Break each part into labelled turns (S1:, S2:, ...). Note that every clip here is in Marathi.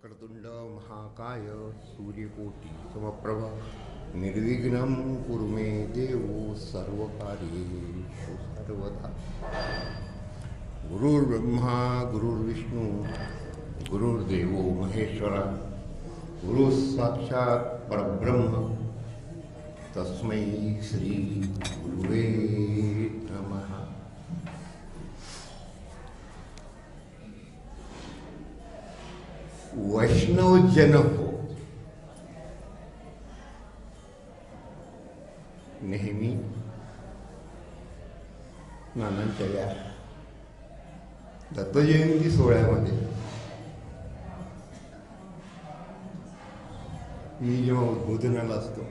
S1: वक्रतुंड महाकाय सूर्यकोटि समप्रभ निर्विघ्नं कुरु मे देव सर्वकार्येषु सर्वदा। गुरुर्ब्रह्मा गुरुर्विष्णु गुरुर्देवो महेश्वर गुरु साक्षात् परब्रह्म तस्मै श्री गुरुवे नमः। वैष्णव जन हो नेहमी नानांच्या या दत्तजयंती सोहळ्यामध्ये मी जेव्हा उद्बोधनाला असतो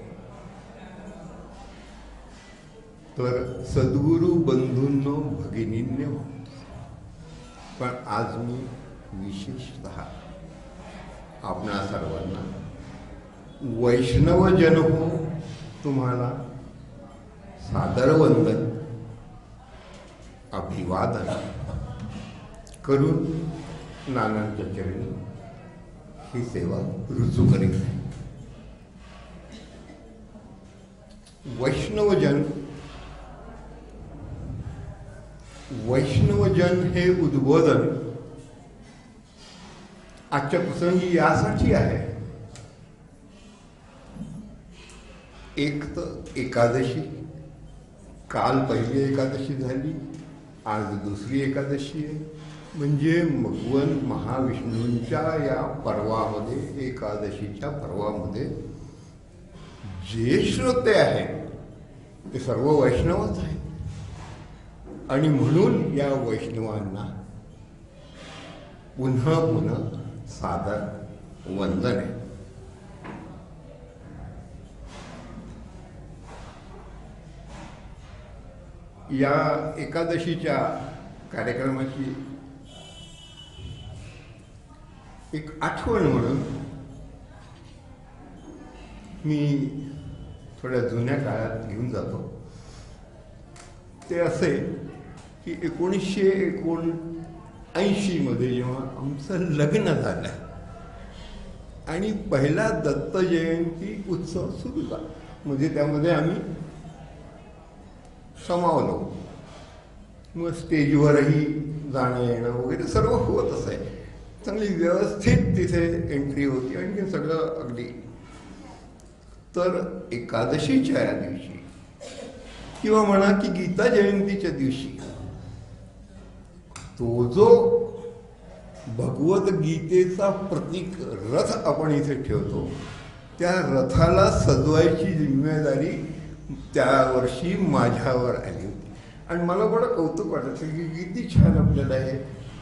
S1: तर सद्गुरु बंधूंनो भगिनींनो, पण आज मी विशेषतः आपणा सर्वांना वैष्णव जन हो तुम्हाला सादर वंदन अभिवादन करून नानांच्या चरणी ही सेवा रुजू करीत आहे। वैष्णवजन हे उद्बोधन आजच्या प्रसंगी यासाठी आहे, एक तर एकादशी, काल पहिली एकादशी झाली, आज दुसरी एकादशी आहे, म्हणजे भगवान महाविष्णूंच्या या पर्वामध्ये, एकादशीच्या पर्वामध्ये जे श्रोते आहेत ते सर्व वैष्णवच आहेत आणि म्हणून या वैष्णवांना पुन्हा पुन्हा सादर वंदन आहे। या एकादशीच्या कार्यक्रमाची एक आठवण म्हणून मी थोड्या जुन्या काळात घेऊन जातो। ते असे की 1979 मध्ये जेव्हा आमचं लग्न झालं आणि पहिला दत्त जयंती उत्सव सुरू झाला, म्हणजे त्यामध्ये आम्ही समावलो, मग स्टेजवरही जाणं येणं वगैरे सर्व होत असे, चांगली व्यवस्थित तिथे एंट्री होती आणि सगळं अगदी। तर एकादशीच्या या दिवशी किंवा म्हणा की गीता जयंतीच्या दिवशी तो जो भगवद्गीतेचा प्रतीक रथ आपण इथे ठेवतो, त्या रथाला सजवायची जिम्मेदारी त्या वर्षी माझ्यावर आली होती आणि मला बरं कौतुक वाटायचं की किती छान आपल्याला हे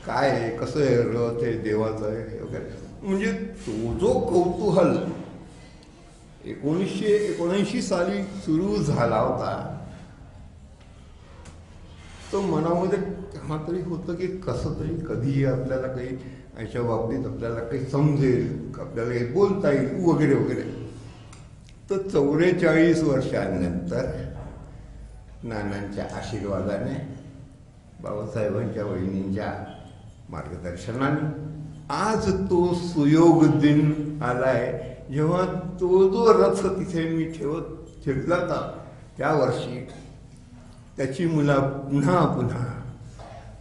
S1: काय आहे, कसं आहे, रथ आहे देवाचं आहे वगैरे। म्हणजे तो जो कौतूहल 1979 साली सुरू झाला होता, तो मनामध्ये केव्हा तरी होतं की कसं तरी कधी आपल्याला काही याच्या बाबतीत आपल्याला काही समजेल, आपल्याला काही बोलता येईल वगैरे वगैरे। तर 44 वर्षांनंतर नानांच्या आशीर्वादाने, बाबासाहेबांच्या वहिनींच्या मार्गदर्शनाने आज तो सुयोग दिन आलाय, जेव्हा तो जो रथ तिथे मी ठेवला होता त्या वर्षी त्याची मला पुन्हा पुन्हा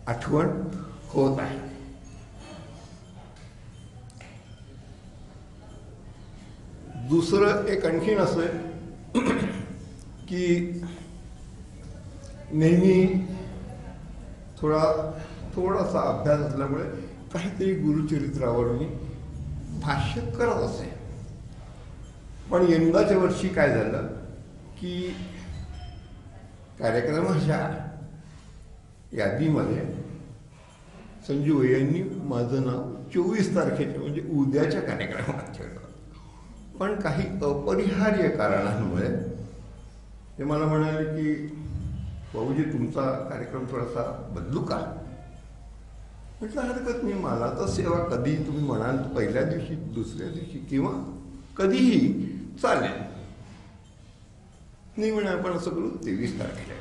S1: आठवण होत आहे। दुसरं एक आणखीन असं की नेहमी थोडासा अभ्यास असल्यामुळे काहीतरी गुरुचरित्रावर मी भाष्य करत असे। पण यंदाच्या वर्षी काय झालं की कार्यक्रमाच्या यादीमध्ये संजू यांनी माझं नाव 24 तारखेच्या म्हणजे उद्याच्या कार्यक्रमात ठेवलं, पण काही अपरिहार्य कारणांमुळे ते मला म्हणाले की भाऊजी तुमचा कार्यक्रम थोडासा बदलू का? म्हटलं हरकत नाही, मला तर सेवा कधी तुम्ही म्हणाल पहिल्या दिवशी, दुसऱ्या दिवशी किंवा कधीही चालेल। नाही म्हणे आपण असं करू 23 तारखेला।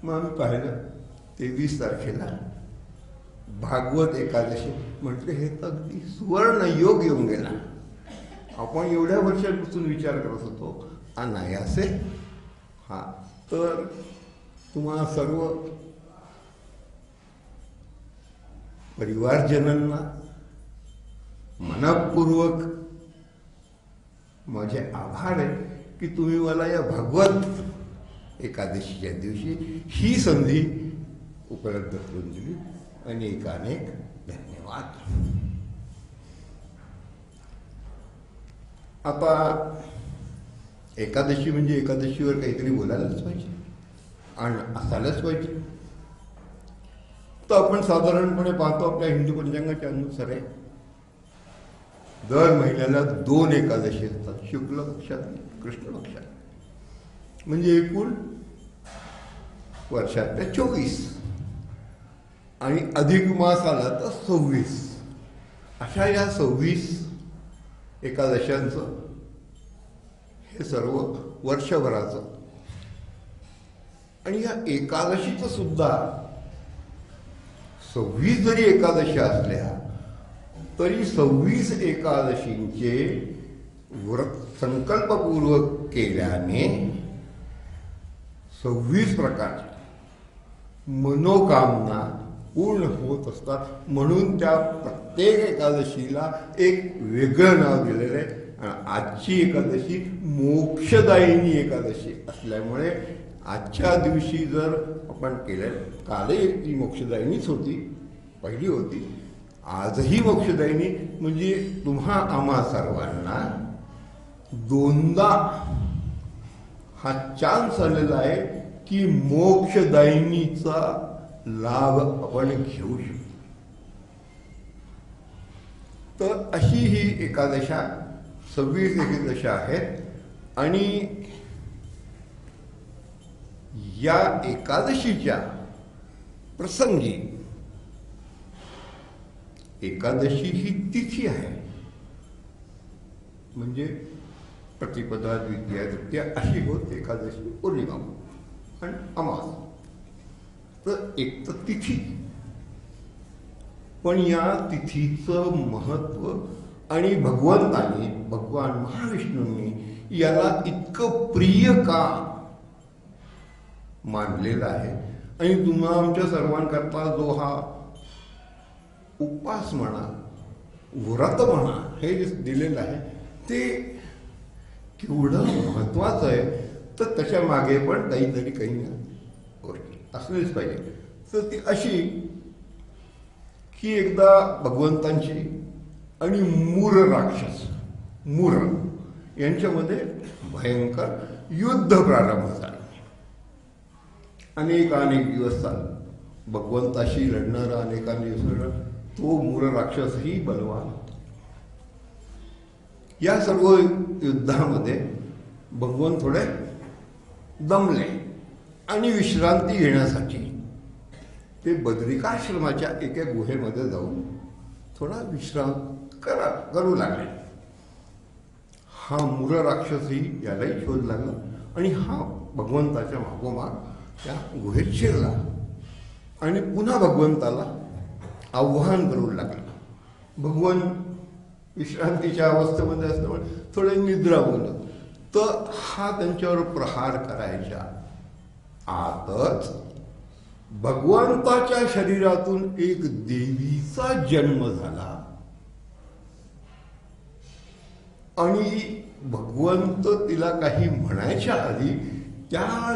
S1: मग आम्ही पाहिलं 23 तारखेला भागवत एकादशी म्हटले हे तर अगदी सुवर्ण योग येऊन गेला. आपण एवढ्या वर्षांपासून विचार करत होतो नाही असे. हा तर तुम्हा सर्व परिवारजनांना मनपूर्वक माझे आभार आहे की तुम्ही मला या भागवत एकादशीच्या दिवशी ही संधी उपलब्ध करून दिली. अनेक धन्यवाद. आता एकादशी म्हणजे एकादशीवर काहीतरी बोलायलाच पाहिजे आणि असायलाच पाहिजे. तर आपण साधारणपणे पाहतो आपल्या हिंदू पंचांगाच्या अनुसार आहे दर महिन्याला 2 एकादशी असतात, शुक्ल पक्षात कृष्ण पक्षात. म्हणजे एकूण वर्षातल्या 24 आणि अधिक मास आला तर 26. अशा या 26 एकादशांचं हे सर्व वर्षभराचं. आणि या एकादशीचं सुद्धा 26 जरी एकादशी असल्या तरी 26 एकादशींचे व्रत संकल्पपूर्वक केल्याने 26 प्रकारच्या मनोकामना पूर्ण होत असतात. म्हणून त्या प्रत्येक एकादशीला एक वेगळं नाव दिलेलं आहे. आजची एकादशी मोक्षदायिनी एकादशी असल्यामुळे आजच्या दिवशी जर आपण केलं, कालही ती मोक्षदायिनीच होती, पहिली होती, आजही मोक्षदायिनी. म्हणजे तुम्हा आम्हा सर्वांना 2दा हा चान्स आलेला आहे की मोक्षदायिनीचा लाभ आपण घेऊ शकतो. तर अशी ही एकादशा 26 एकादशा आहेत. आणि या एकादशीच्या प्रसंगी एकादशी ही तिथी आहे. म्हणजे प्रतिपदा, द्वितीया, तृतीया अशी होत एकादशी, पौर्णिमा आणि अमास. तर एक तर तिथी, पण या तिथीचं महत्व आणि भगवंताने, भगवान महाविष्णूंनी याला इतकं प्रिय का मानलेला आहे. आणि तुम्हा आमच्या सर्वांकरता जो हा उपास म्हणा, व्रत म्हणा, हे जे दिलेलं आहे ते केवढं महत्वाचं आहे. तर त्याच्या मागे पण काही गोष्टी असलीच पाहिजे. तर ती अशी की एकदा भगवंतांची आणि मूर राक्षस, मूर यांच्यामध्ये भयंकर युद्ध प्रारंभ झाले. अनेक दिवस चालले. भगवंताशी लढणारा अनेकांनी तो मूर राक्षसही बलवान होता. या सर्व युद्धामध्ये भगवान थोडे दमले आणि विश्रांती घेण्यासाठी ते बद्रिकाश्रमाच्या एका गुहेमध्ये जाऊन थोडा विश्राम करू लागले. हा मूर राक्षसही यालाही शोध लागला आणि हा भगवंताच्या मागोमाग त्या गुहेत शिरला आणि पुन्हा भगवंताला आव्हान करू लागला. भगवान विश्रांतीच्या अवस्थेमध्ये असल्यामुळे थोडे निद्रावलं. तर हा त्यांच्यावर प्रहार करायच्या आतच भगवंताच्या शरीरातून एक देवीचा जन्म झाला आणि भगवंत तिला काही म्हणायच्या आधी त्या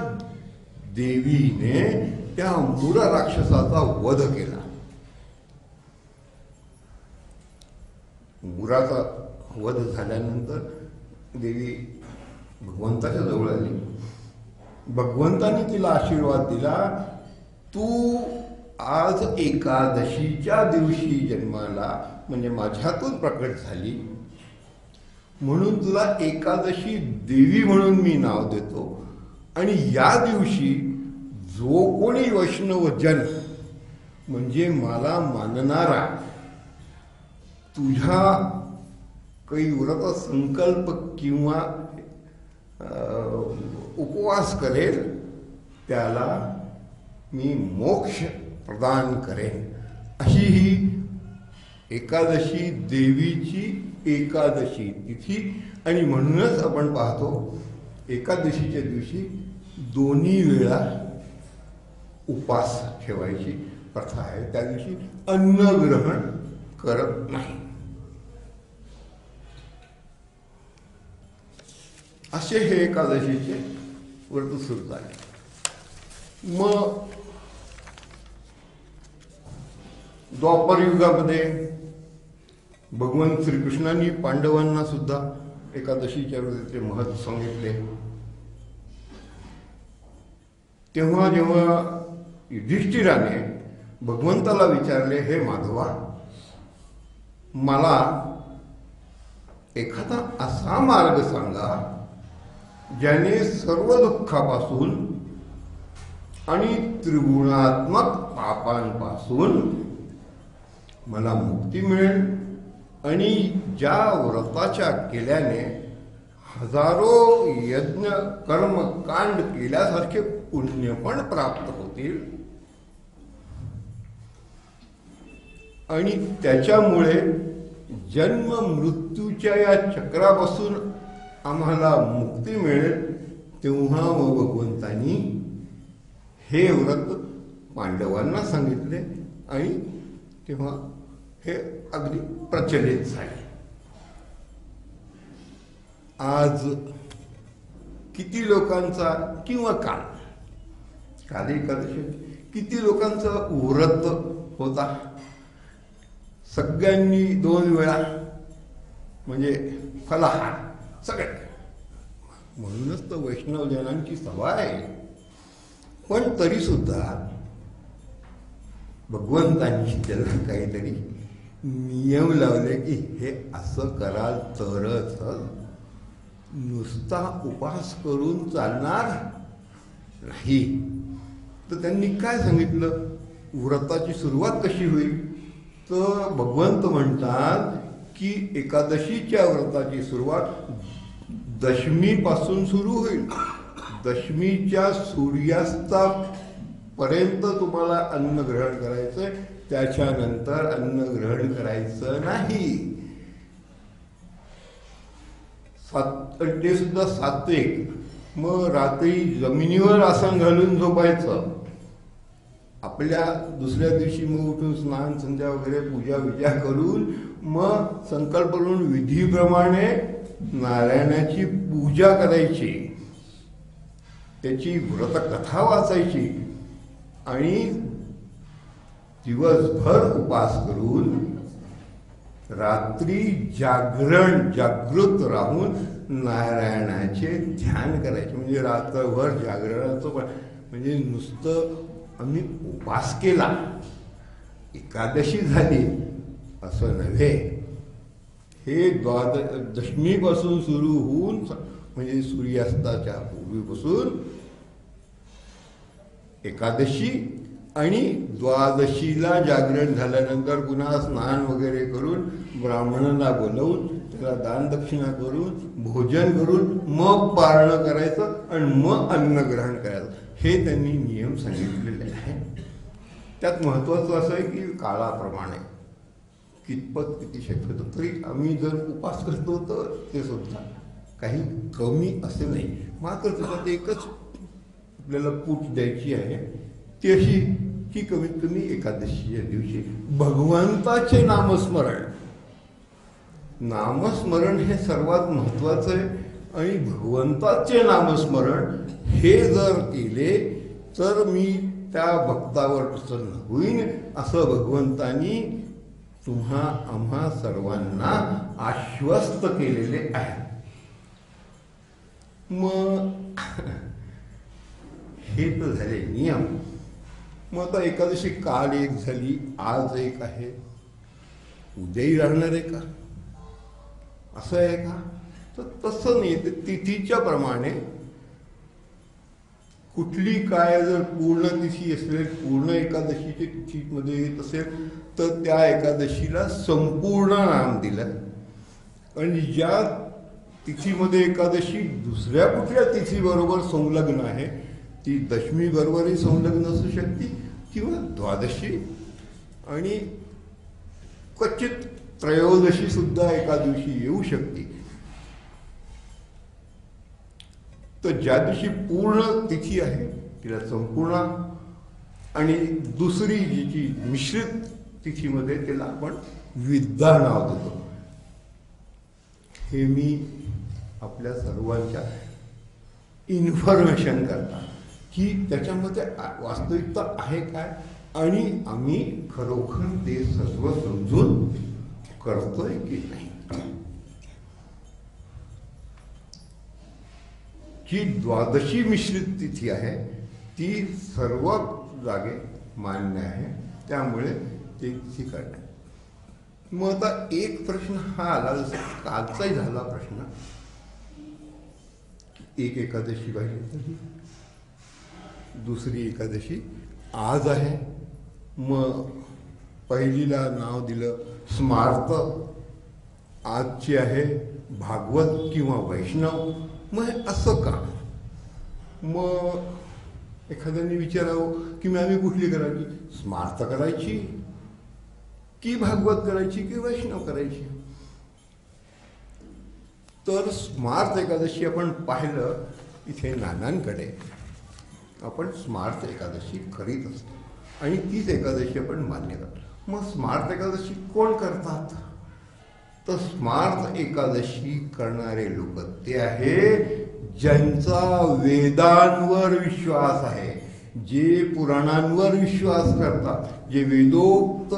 S1: देवीने त्या मूर राक्षसाचा वध केला. मुराचा वध झाल्यानंतर देवी भगवंताच्या जवळ आली. भगवंताने तिला आशीर्वाद दिला, तू आज एकादशीच्या दिवशी जन्माला, म्हणजे माझ्यातून प्रकट झाली, म्हणून तुला एकादशी देवी म्हणून मी नाव देतो. आणि या दिवशी जो कोणी वैष्णव जन म्हणजे मला मानणारा तुझ्या काही व्रत संकल्प किंवा उपवास करेल त्याला मी मोक्ष प्रदान करेन. अशी ही एकादशी देवीची एकादशी तिथी. आणि म्हणूनच आपण पाहतो एकादशीच्या दिवशी दोन्ही वेळा उपास ठेवायची प्रथा आहे. त्या दिवशी अन्न ग्रहण करत नाही. असे हे एकादशीचे व्रत सुरू झाले. मग द्वापर युगामध्ये भगवान श्रीकृष्णांनी पांडवांना सुद्धा एकादशीच्या व्रताचे महत्त्व सांगितले. तेव्हा जेव्हा युधिष्ठिराने भगवंताला विचारले, हे माधवा, मला एखादा असा मार्ग सांगा ज्याने सर्व दुःखापासून आणि त्रिगुणात्मक पापांपासून मला मुक्ती मिळेल आणि ज्या व्रताच्या केल्याने हजारो यज्ञ कर्म कांड केल्यासारखे पुण्य पण प्राप्त होतील आणि त्याच्यामुळे जन्म मृत्यूच्या या चक्रापासून आम्हाला मुक्ती मिळेल. तेव्हा भगवंतांनी हे व्रत पांडवांना सांगितले आणि तेव्हा हे अगदी प्रचलित झाले. आज किती लोकांचा किंवा काल एकादशी किती लोकांचा व्रत होता. सगळ्यांनी 2 वेळा म्हणजे फलाहार सगळे. म्हणूनच तर वैष्णव जनांची सभा आहे. पण तरी सुद्धा भगवंतांनी त्याला काहीतरी नियम लावले की हे असं कराल तरच. नुसता उपास करून चालणार नाही. तर त्यांनी काय सांगितलं, व्रताची सुरुवात कशी होईल. तर भगवंत म्हणतात की एकादशीच्या व्रताची सुरुवात दशमीपासून सुरू होईल. दशमीच्या सूर्यास्तापर्यंत तुम्हाला अन्न ग्रहण करायचंय. त्याच्यानंतर अन्न ग्रहण करायचं नाही. ते सुद्धा सात्विक. मग रात्री जमिनीवर आसन घालून झोपायचं. आपल्या दुसऱ्या दिवशी मग उठून स्नान संध्या वगैरे पूजा विजा करून मग संकल्प करून विधीप्रमाणे नारायणाची पूजा करायची, त्याची व्रतकथा वाचायची आणि दिवसभर उपास करून रात्री जागृत राहून नारायणाचे ध्यान करायचे. म्हणजे रात्रभर जागरणाचं पण म्हणजे नुसतं आम्ही उपास केला एकादशी झाली असं नव्हे. हे दशमीपासून सुरू होऊन म्हणजे सूर्यास्ताच्या पूर्वीपासून एकादशी आणि द्वादशीला जागरण झाल्यानंतर पुन्हा स्नान वगैरे करून ब्राह्मणाला बोलवून त्याला दानदक्षिणा करून भोजन करून मग पारणं करायचं आणि मग अन्न ग्रहण करायचं. हे त्यांनी नियम सांगितलेले आहे. त्यात महत्त्वाचं असं आहे की काळाप्रमाणे कितपत किती शक्य होतं. तरी आम्ही जर उपास करतो तर ते सुद्धा काही कमी असे नाही. मात्र त्याच्यात एकच आपल्याला पूट द्यायची आहे ती अशी की कमीत कमी एकादशीच्या दिवशी भगवंताचे नामस्मरण हे सर्वात महत्त्वाचं आहे. आणि भगवंताचे नामस्मरण हे जर केले तर मी त्या भक्तावर प्रसन्न होईन असं भगवंतांनी आम्हा सर्वांना आश्वस्त केलेले आहे. मग हे तर झाले नियम. मग आता एकादशी काल एक झाली, आज एक आहे, उद्याही राहणार आहे का असं आहे का. तर तसं नाही. ते तिथीच्या प्रमाणे कुठली काय जर पूर्ण तिथी असेल, पूर्ण एकादशीच्या तिथीमध्ये येत असेल तर त्या एकादशीला संपूर्ण नाम दिलं. आणि ज्या तिथीमध्ये एकादशी दुसऱ्या कुठल्या तिथीबरोबर संलग्न आहे ती दशमी बरोबरही संलग्न असू शकते किंवा द्वादशी आणि क्वचित त्रयोदशी सुद्धा एका दिवशी येऊ शकते. तर ज्या दिवशी पूर्ण तिथी आहे तिला संपूर्ण, आणि दुसरी जी मिश्रित तिथीमध्ये तिला आपण विद्या नाव देतो. हे मी आपल्या सर्वांच्या इन्फॉर्मेशन करता की त्याच्यामध्ये वास्तविकता आहे काय, आणि आम्ही खरोखर ते सर्व समजून करतोय की नाही. जी द्वादशी मिश्रित तिथी आहे ती सर्व जागे मान्य आहे, त्यामुळे ते करणे. मग आता एक प्रश्न हा आला, जसं कालचाही झाला प्रश्न, एक एकादशी पाहिजे, दुसरी एकादशी आज आहे. मग पहिलीला नाव दिलं स्मार्त, आजची आहे भागवत किंवा वैष्णव. मग हे असं का? मग एखाद्याने विचारावं की मग आम्ही कुठली करायची, स्मार्त करायची की भागवत करायची की वैष्णव करायची? तर स्मार्त एकादशी आपण पाहिलं इथे नानांकडे, आपण स्मार्त एकादशी करीत असतो आणि तीच एकादशी आपण मान्य करतो. मग स्मार्त एकादशी कोण करतात? तर स्मार्त एकादशी करणारे लोक ते आहे ज्यांचा वेदांवर विश्वास आहे, जे पुराणांवर विश्वास करतात, जे वेदोक्त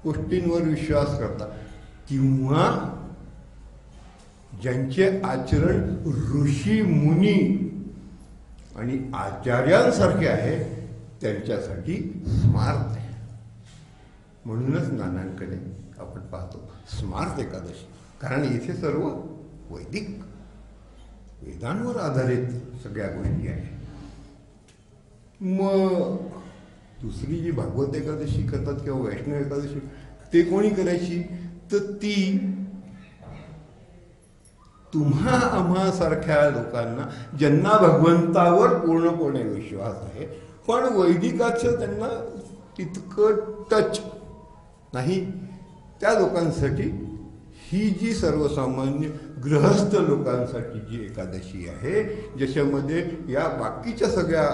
S1: गोष्टींवर विश्वास करतात, किंवा ज्यांचे आचरण ऋषी मुनी आणि आचार्यांसारखे आहे त्यांच्यासाठी स्मार्त आहे. म्हणूनच नानांकडे आपण पाहतो स्मार्त एकादशी, कारण इथे सर्व वैदिक वेदांवर आधारित सगळ्या गोष्टी आहेत. मग दुसरी जी भागवत एकादशी करतात किंवा वैष्णव एकादशी, ते कोणी करायची? तर ती तुम्हा आम्हासारख्या लोकांना ज्यांना भगवंतावर पूर्णपणे विश्वास आहे पण वैदिकाचं त्यांना तितकं टच नाही, त्या लोकांसाठी ही जी सर्वसामान्य गृहस्थ लोकांसाठी जी एकादशी आहे, ज्याच्यामध्ये या बाकीच्या सगळ्या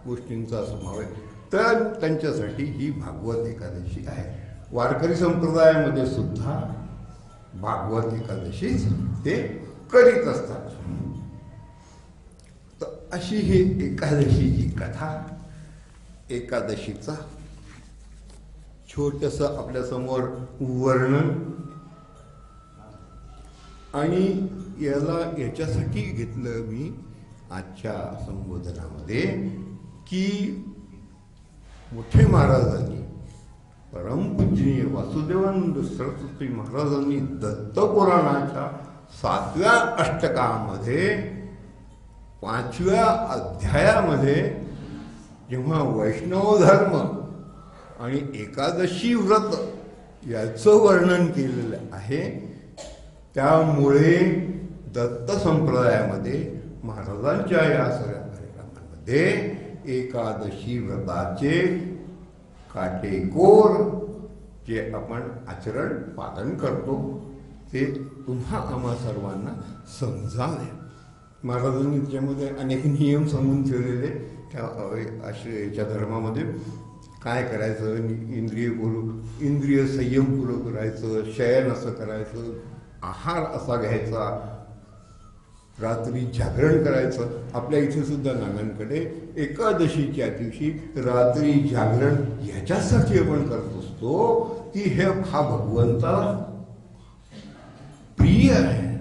S1: गोष्टींचा समावेश, तर त्यांच्यासाठी ही भागवत एकादशी आहे. वारकरी संप्रदायामध्ये सुद्धा भागवत एकादशीच ते करीत असतात. तर अशी ही एकादशीची कथा, एकादशीचा छोटंसं आपल्यासमोर वर्णन, आणि याच्यासाठी घेतलं मी आजच्या संबोधनामध्ये की मोठे महाराजांनी, परमपूजनीय वासुदेवानंद सरस्वती महाराजांनी दत्तपुराणाच्या 7व्या अष्टकामध्ये 5व्या अध्यायामध्ये जेव्हा वैष्णव धर्म आणि एकादशी व्रत याचं वर्णन केलेलं आहे, त्यामुळे दत्त संप्रदायामध्ये महाराजांच्या या सगळ्या कार्यक्रमांमध्ये एकादशी व्रताचे काटेकोर जे आपण आचरण पालन करतो ते तुम्हा आम्हा सर्वांना समजावे. महाराजांनी त्याच्यामध्ये अनेक नियम सांगून ठेवलेले, त्या आश्रयाच्या धर्मामध्ये काय करायचं, इंद्रिय संयमपूर्वक करायचं, शयन असं करायचं, आहार असा घ्यायचा, रात्री जागरण करायचं. आपल्या इथे सुद्धा नानांकडे एकादशीच्या दिवशी रात्री जागरण ह्याच्यासाठी आपण करत असतो की हा भगवंताला प्रिय आहे,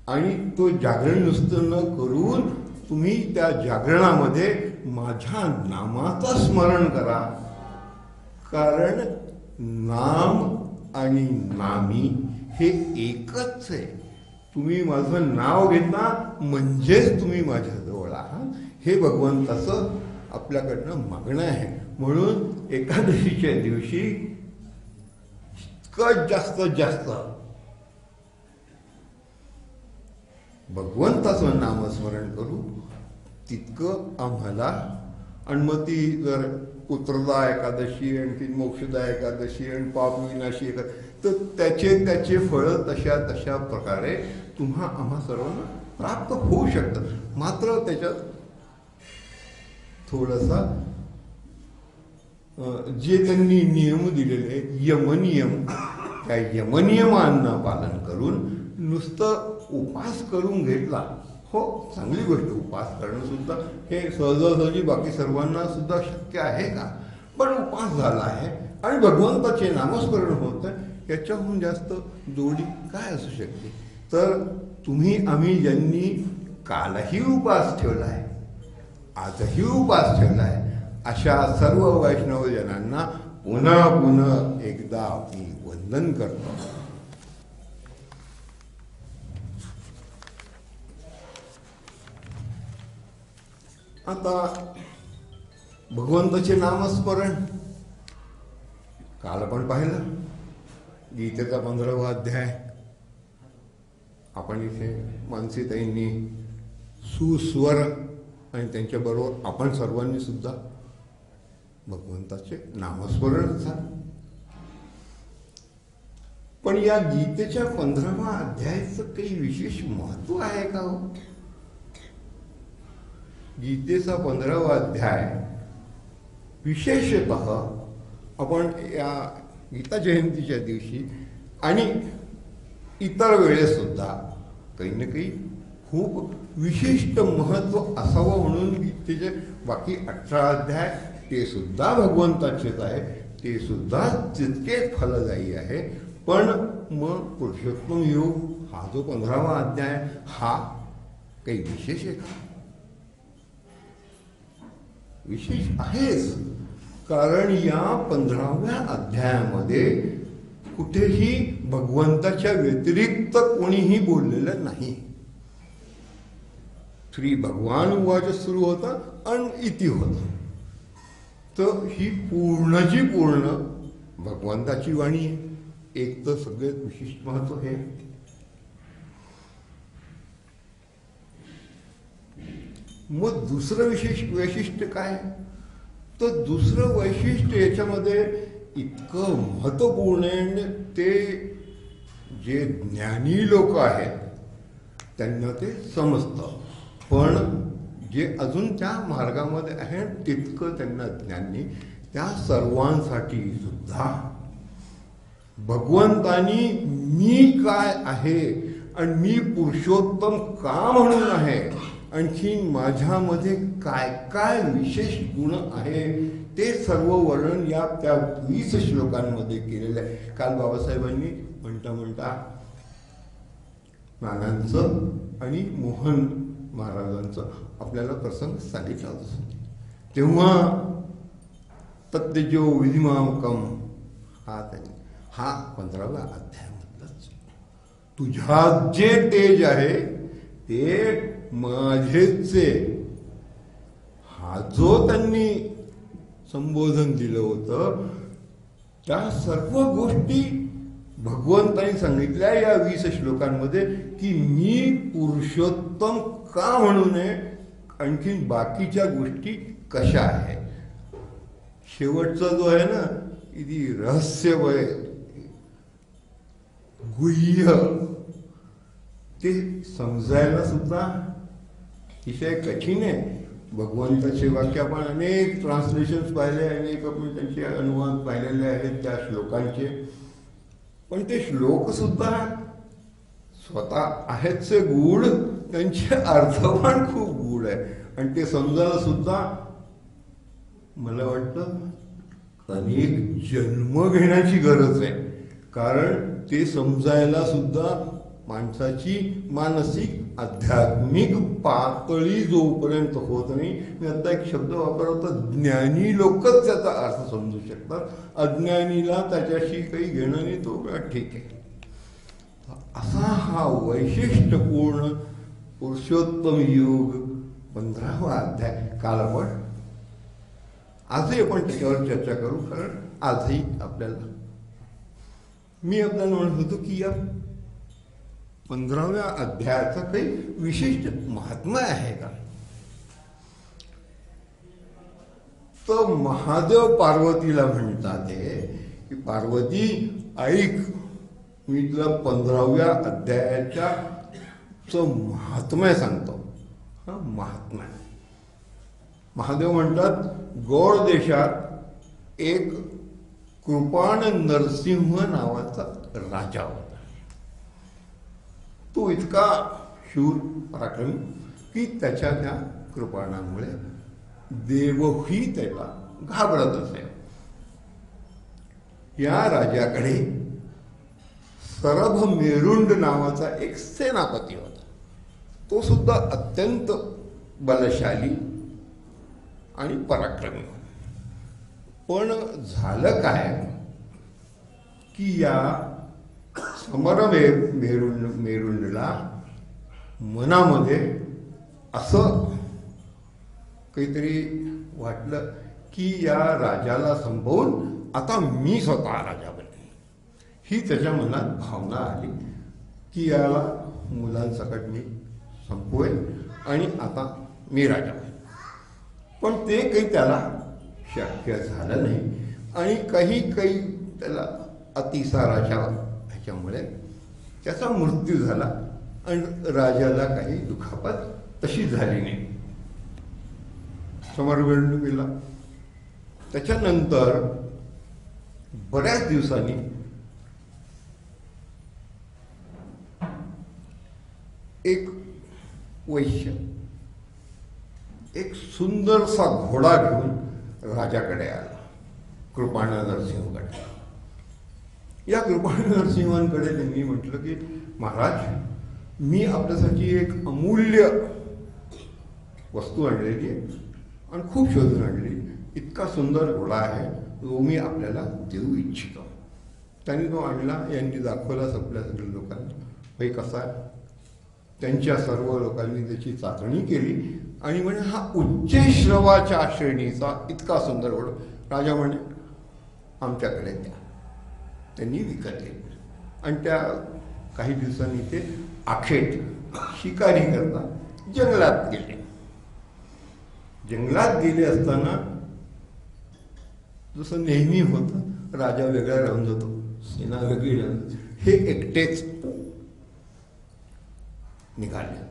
S1: आणि तो जागरण नुसतं न करून तुम्ही त्या जागरणामध्ये माझ्या नामाचं स्मरण करा, कारण नाम आणि नामी हे एकच आहे. तुम्ही माझं नाव घेता म्हणजेच तुम्ही माझ्याजवळ आहात, हे भगवंताचं आपल्याकडनं मागणं आहे. म्हणून एकादशीच्या दिवशी इतकं जास्तीत जास्त भगवंताचं नामस्मरण करू तितकं आम्हाला. आणि मग ती जर पुत्रदा एकादशी, आणखी मोक्षदा एकादशी आणि पाप विनाशी एकादशी, तर त्याचे फळं तशा तशा प्रकारे आम्हा सर्वांना प्राप्त होऊ शकतं. मात्र त्याच्यात थोडासा जे त्यांनी नियम दिलेले यमनियम, त्या यमनियमांना पालन करून नुसतं उपास करून घेतला, हो चांगली गोष्ट, उपास करणं सुद्धा हे सहजासहजी बाकी सर्वांना सुद्धा शक्य आहे का, पण उपास झाला आहे आणि भगवंताचे नामस्मरण होतं, याच्याहून जास्त जोडी काय असू शकते. तर आम्ही ज्यांनी कालही उपास ठेवला आहे, आजही उपास ठेवला आहे, अशा सर्व वैष्णवजनांना पुन्हा पुन्हा एकदा मी वंदन करतो. आता भगवंताचे नामस्मरण काल आपण पाहिलं, गीतेचा 15वा अध्याय आपण इथे मानसीताईंनी सुस्वर आणि त्यांच्याबरोबर आपण सर्वांनी सुद्धा भगवंताचे नामस्मरण झालं. पण या गीतेच्या 15वा अध्यायाचं काही विशेष महत्व आहे का हो? गीतेचा 15वा अध्याय विशेषतः आपण या गीता जयंतीच्या दिवशी आणि इतर वेळेसुद्धा काही ना काही खूप विशिष्ट महत्व असावं म्हणून गीतेचे बाकी 18 अध्याय ते सुद्धा भगवंताचेच आहे, ते सुद्धा तितकेच फलदायी आहे. पण मग पुरुषोत्तम योग हा जो 15वा अध्याय हा काही विशेष आहे का? विशेष आहेच, कारण या 15व्या अध्यायामध्ये कुठेही भगवंताच्या व्यतिरिक्त कोणीही बोललेलं नाही. श्री भगवान उवाच सुरू होता आणि इति होता. तर ही पूर्णची पूर्ण भगवंताची वाणी आहे. एक तर सगळ्यात विशिष्ट महत्व हे. मग दुसरं वैशिष्ट्य काय? तर दुसरं वैशिष्ट्य याच्यामध्ये इतकं महत्वपूर्ण आहे, ते जे ज्ञानी लोक आहेत त्यांना ते समजतं, पण जे अजून त्या मार्गामध्ये आहेत तितकं त्यांना ज्ञान नाही. त्या सर्वांसाठी सुद्धा भगवंतानी मी काय आहे आणि मी पुरुषोत्तम का म्हणून आहे, आणखी माझ्यामध्ये काय काय विशेष गुण आहे, ते सर्व वर्णन या त्या 20 श्लोकांमध्ये केलेलं आहे. काल बाबासाहेबांनी म्हणता नानांचं आणि मोहन महाराजांचं आपल्याला प्रसंग सांगितला होता. तेव्हा तत्तेजो विधिमाकम हा 15व्या अध्यायामधलाच तुझ्यात जे तेज आहे ते माझेच हा जो त्यांनी संबोधन दिलं होतं, त्या सर्व गोष्टी भगवंतांनी सांगितल्या या 20 श्लोकांमध्ये की मी पुरुषोत्तम का म्हणून आहे, आणखीन बाकीच्या गोष्टी कशा आहेत. शेवटचा जो आहे ना किती रहस्यमय गुह्य, ते समजायला सुद्धा अतिशय कठीण आहे. भगवंताचे वाक्य आपण अनेक ट्रान्सलेशन्स पाहिले, अनेक आपण त्यांचे अनुवाद पाहिलेले आहेत त्या श्लोकांचे, पण ते श्लोक सुद्धा स्वतः आहेतचे गूढ, त्यांचे अर्थ पण खूप गूढ आहे आणि ते समजायला सुद्धा मला वाटतं अनेक जन्म घेण्याची गरज आहे. कारण ते समजायला सुद्धा माणसाची मानसिक आध्यात्मिक पातळी जोपर्यंत होत नाही, मी आता एक शब्द वापरतो, ज्ञानी लोकच त्याचा अर्थ समजू शकतात, अज्ञानीला त्याच्याशी काही घेणं नाही, तो ठीक आहे. असा हा वैशिष्ट्यपूर्ण पुरुषोत्तम योग 15वा अध्याय काल आपण आजही आपण त्याच्यावर चर्चा करू. कारण आजही मी आपल्याला म्हणत होतो की या 15व्या अध्यायाचं काही विशिष्ट महात्म्य आहे का. तर महादेव पार्वतीला म्हणतात की पार्वती ऐक, मी तुला 15व्या अध्यायाच्या महात्म्य सांगतो. महात्म्य. महादेव म्हणतात गौड देशात एक कृपाण नरसिंह नावाचा राजा होता. तो इतका शूर पराक्रमी की त्याच्या त्या कृपाणांमुळे देवही त्याला घाबरत असे. या राजाकडे सरभ मेरुंड नावाचा एक सेनापती होता. तो सुद्धा अत्यंत बलशाली आणि पराक्रमी. पण झालं काय की या मेरुंडला मनामध्ये असं काहीतरी वाटलं की या राजाला संपवून आता मी स्वतः राजा बनेन. ही त्याच्या मनात भावना आली की याला मुलांसकट मी संपवेन आणि आता मी राजा बनेन. पण ते काही त्याला शक्य झालं नाही आणि काही त्याला अतिसाराच्या ह्याच्यामुळे त्याचा मृत्यू झाला आणि राजाला काही दुखापत तशी झाली नाही. समरवेंड गेला. त्याच्यानंतर बऱ्याच दिवसांनी एक वैश्य एक सुंदरसा घोडा घेऊन राजाकडे आला, कृपाण नरसिंहकडे. या कृपाण नरसिंहांकडे त्यांनी म्हटलं की महाराज, मी आपल्यासाठी एक अमूल्य वस्तू आणलेली आहे आणि खूप शोधून आणली. इतका सुंदर घोडा आहे, तो मी आपल्याला देऊ इच्छितो. त्यांनी तो आणला, यांनी दाखवला सगळ्या लोकांना. भाई कसा आहे? त्यांच्या सर्व लोकांनी त्याची चाचणी केली आणि म्हणे हा उच्च श्रवाच्या श्रेणीचा इतका सुंदर घोडा. राजा म्हणे आमच्याकडे द्या. त्यांनी विकत घेतलं आणि त्या काही दिवसांनी ते आखेट शिकारी करता जंगलात गेले. जंगलात गेले असताना जसं नेहमी होतं, राजा वेगळा राहून जातो, सेना वेगळी राहून जाते. हे एकटेच निघाले.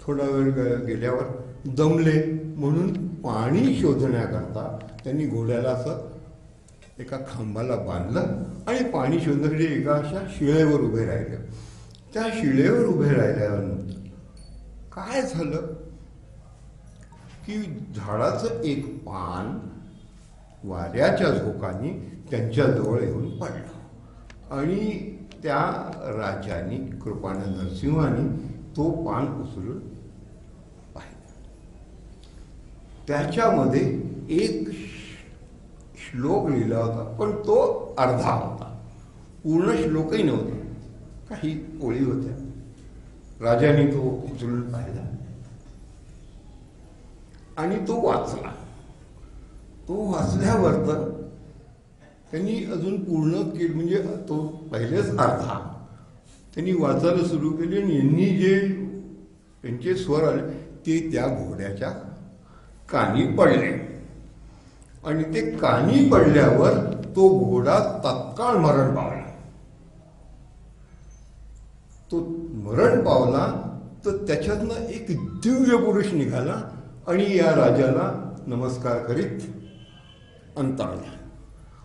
S1: थोडा वेळ गेल्यावर दमले म्हणून पाणी शोधण्याकरता त्यांनी घोड्याला असं एका खांबाला बांधलं आणि पाणी शोधण्यासाठी एका अशा शिळेवर उभे राहिले. त्या शिळेवर उभे राहिल्यानंतर काय झालं की झाडाचं एक पान वाऱ्याच्या झोकाने त्यांच्याजवळ येऊन पडलं आणि त्या राजाने, कृपाण नरसिंहाने तो पान उचलून पाहिलं. त्याच्यामध्ये एक श्लोक लिहिला होता, पण तो अर्धा होता, पूर्ण श्लोकही नव्हता. काही ओळी होत्या. राजाने तो उचलून पाहिला आणि तो वाचला. तो वाचल्यावर तर त्यांनी अजून पूर्ण केलं, म्हणजे तो पहिलेच अर्धा त्यांनी वाचायला सुरू केली आणि यांनी जे त्यांचे स्वर आले ते त्या घोड्याच्या कानी पडले आणि ते कानी पडल्यावर तो घोडा तत्काळ मरण पावला. तो मरण पावला तर त्याच्यातनं एक दिव्य पुरुष निघाला आणि या राजाला नमस्कार करीत अंतरला.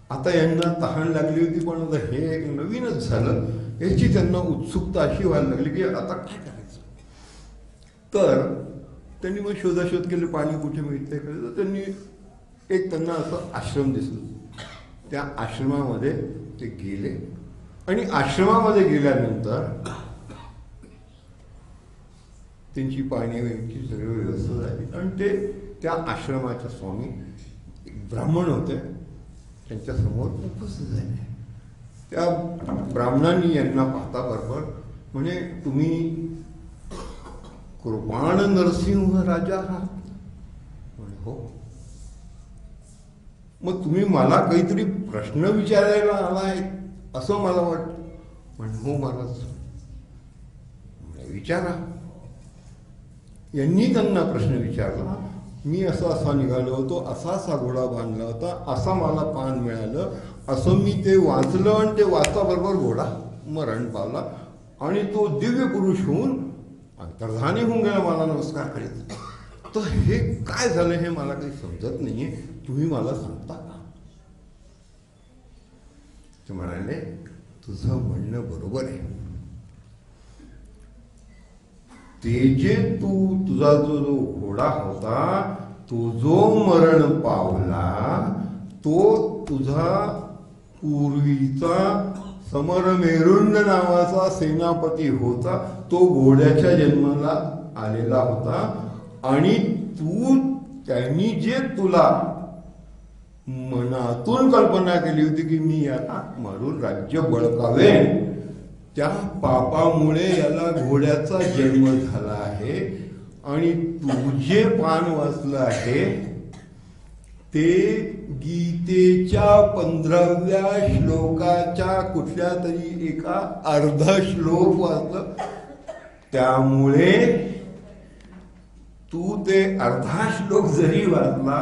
S1: आता यांना तहान लागली होती, पण आता हे एक नवीनच झालं. याची त्यांना उत्सुकता अशी व्हायला लागली की आता काय करायचं. तर त्यांनी मग शोधाशोध केली, पाणी कुठे मिळते. तर त्यांनी एक त्यांना असं आश्रम दिसलं. त्या आश्रमामध्ये ते गेले आणि आश्रमामध्ये गेल्यानंतर त्यांची पाणी वगैरेची सगळी व्यवस्था झाली आणि ते त्या आश्रमाच्या स्वामी एक ब्राह्मण होते, त्यांच्यासमोर उपस्थित झाले. त्या ब्राह्मणांनी यांना पाहता बरोबर म्हणे तुम्ही कृपाण नरसिंह राजा आहात? म्हणे हो. मग तुम्ही मला काहीतरी प्रश्न विचारायला आलाय असं मला वाटतं. म्हणे हो महाराज. विचारा. यांनी त्यांना प्रश्न विचारला. मी असा निघालो होतो, असा घोडा बांधला होता, असा मला पान मिळालं, असं मी ते वाचलं आणि ते वाचताबरोबर घोडा मरण पावला आणि तो दिव्य पुरुष होऊन अंतर्धानी होऊन गेला मला नमस्कार करीत. तर हे काय झालं हे मला काही समजत नाहीये, तुम्ही मला सांगता का? ते म्हणाले तुझं म्हणणं बरोबर आहे. ते जे तुझा जो घोडा होता तो जो मरण पावला तो तुझा पूर्वीचा समरमेरुंड नावाचा सेनापती होता. तो घोड्याच्या जन्माला आलेला होता आणि त्यांनी जे तुला मनातून कल्पना केली होती की मी याला मारून राज्य बळकावेन, त्या पापामुळे याला घोड्याचा जन्म झाला आहे. आणि तू जे पान वाचलं आहे ते गीतेच्या 15व्या श्लोकाच्या कुठल्या तरी एका अर्धा श्लोक वाचलं. त्यामुळे तू ते अर्धा श्लोक जरी वाचला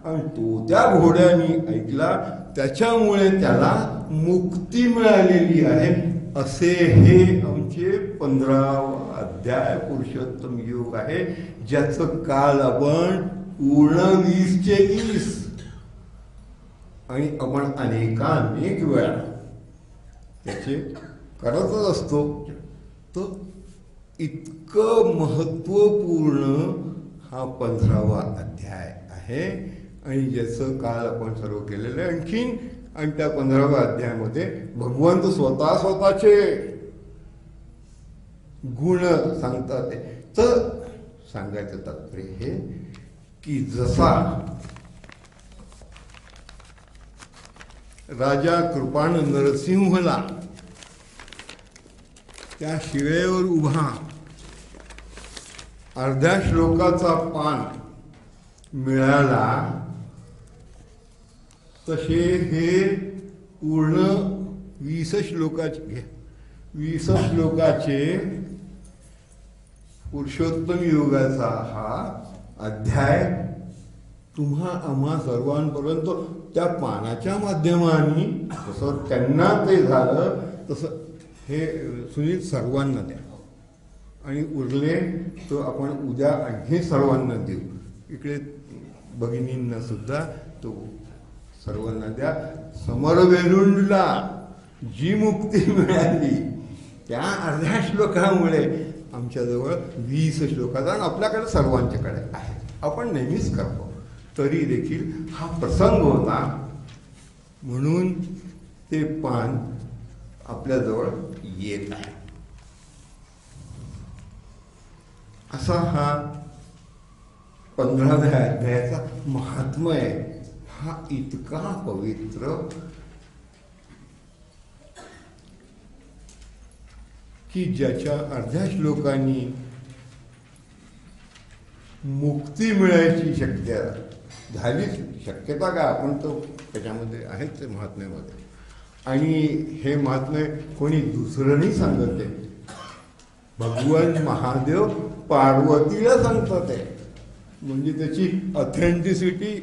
S1: आणि तो त्या घोड्याने ऐकला, त्याच्यामुळे त्याला मुक्ती मिळालेली आहे. असे हे आमचे 15वा अध्याय पुरुषोत्तम योग आहे, ज्याचं काल आपण पूर्ण 20 आणि आपण अनेक वेळा त्याचे करतच असतो. तर इतकं महत्वपूर्ण हा 15वा अध्याय आहे आणि ज्याचं काल आपण सर्व केलेलं आहे. आणखीन आणि त्या 15व्या अध्यायामध्ये भगवंत स्वतःचे गुण सांगतात. तर सांगायचं तात्पर्य हे की जसा राजा कृपाण नरसिंहला त्या शिळेवर उभा अर्ध्या श्लोकाचा पान मिळाला, तसे हे पूर्ण 20 श्लोकाचे पुरुषोत्तम योगाचा हा अध्याय आम्हा सर्वांपर्यंत त्या पानाच्या माध्यमाने जसं त्यांना ते झालं तसं हे सुनील सर्वांना द्या आणि उरले तो आपण उद्या आणखी सर्वांना देऊ. इकडे भगिनींना सुद्धा तो सर्वांना द्या. समरवेरुंडला जी मुक्ती मिळाली त्या अर्ध्या श्लोकामुळे आमच्याजवळ 20 श्लोकाचा आणि आपल्याकडे सर्वांच्याकडे आहे, आपण नेहमीच करतो. तरी देखील हा प्रसंग होता म्हणून ते पान आपल्याजवळ येत आहे. असा हा 15व्या अध्यायाचा महात्म्य आहे. हा इतका पवित्र की ज्याच्या अर्ध्या श्लोकांनी मुक्ती मिळायची शक्यता काय आपण तो त्याच्यामध्ये आहेच ते महात्म्यामध्ये. आणि हे महात्म्य कोणी दुसरं नाही सांगत आहे, भगवान महादेव पार्वतीला सांगतात आहे. म्हणजे त्याची ऑथेंटिसिटी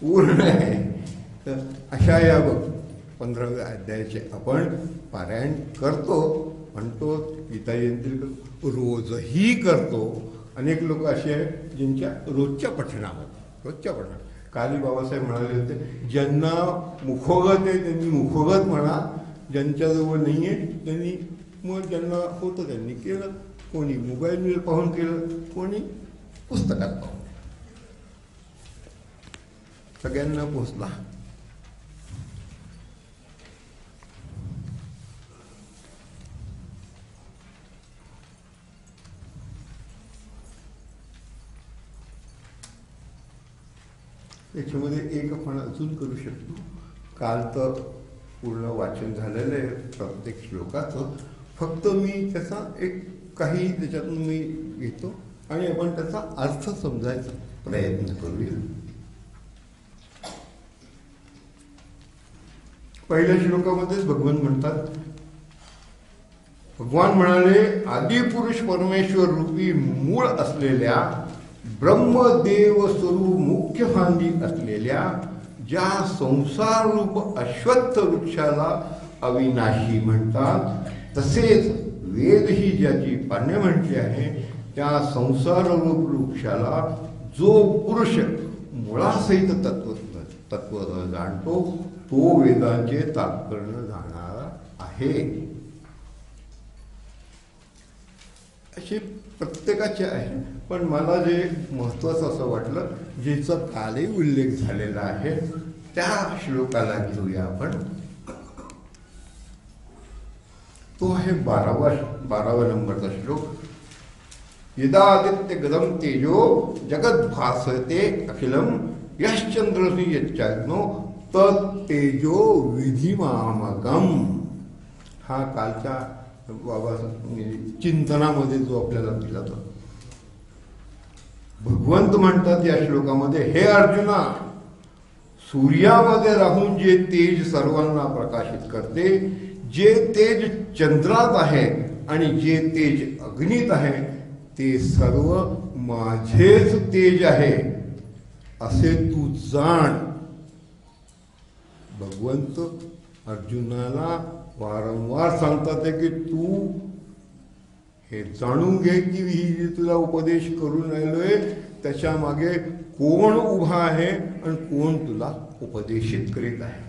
S1: पूर्ण आहे. तर अशा या 15व्या अध्यायाचे आपण पारायण करतो, म्हणतो, गीता जयंती रोजही करतो. अनेक लोक असे आहेत ज्यांच्या रोजच्या पठणात काली बाबासाहेब म्हणाले होते, ज्यांना मुखोगत आहे त्यांनी मुखोगत म्हणा, ज्यांच्याजवळ नाही आहे त्यांनी मग ज्यांना होतं त्यांनी केलं. कोणी मोबाईल पाहून केलं, कोणी पुस्तकात पाहून. सगळ्यांना पोचला. याच्यामध्ये एक आपण अजून करू शकतो. काल तर पूर्ण वाचन झालेलं आहे प्रत्येक श्लोकाचं. फक्त मी त्याचा एक काही त्याच्यातून मी घेतो आणि आपण त्याचा अर्थ समजायचा प्रयत्न करूया. पहिल्या श्लोकामध्येच भगवान म्हणतात, भगवान म्हणाले, आदिपुरुष परमेश्वर रूपी मूळ असलेल्या ब्रह्मदेव स्वरूप मुख्य फांदी असलेल्या ज्या संसार रूप अश्वत्थ वृक्षाला अविनाशी म्हणतात, तसेच वेद ही ज्याची पाने म्हटली आहे त्या संसार रूप वृक्षाला जो पुरुष मुळासहित तत्व जाणतो तो वेदांचे तात्पर्य जाणारा आहे. असे प्रत्येकाचे आहे. पण मला जे महत्त्वाचं असं वाटलं, ज्याचा कालही उल्लेख झालेला आहे, त्या श्लोकाला घेऊया आपण. तो आहे 12वा नंबरचा श्लोक. यदादित्य गदम तेजो जगत भासते अखिलम यश्चंद्रसी यच्चाग्नो तत्तेजो विधिमामगम. हा कालच्या बाबा चिंतनामध्ये जो आपल्याला दिला तो भगवंत म्हणतात या श्लोकामध्ये, हे अर्जुना, सूर्यामध्ये राहून जे तेज सर्वांना प्रकाशित करते, जे तेज चंद्रात आहे आणि जे तेज अग्नीत आहे, ते सर्व माझेच तेज आहे असे तू जाण. भगवंत अर्जुनाला वारंवार सांगतात की तू हे जाणून घे की ही जी तुला उपदेश करून राहिलोय त्याच्या मागे कोण उभा आहे आणि कोण तुला उपदेशित करीत आहे.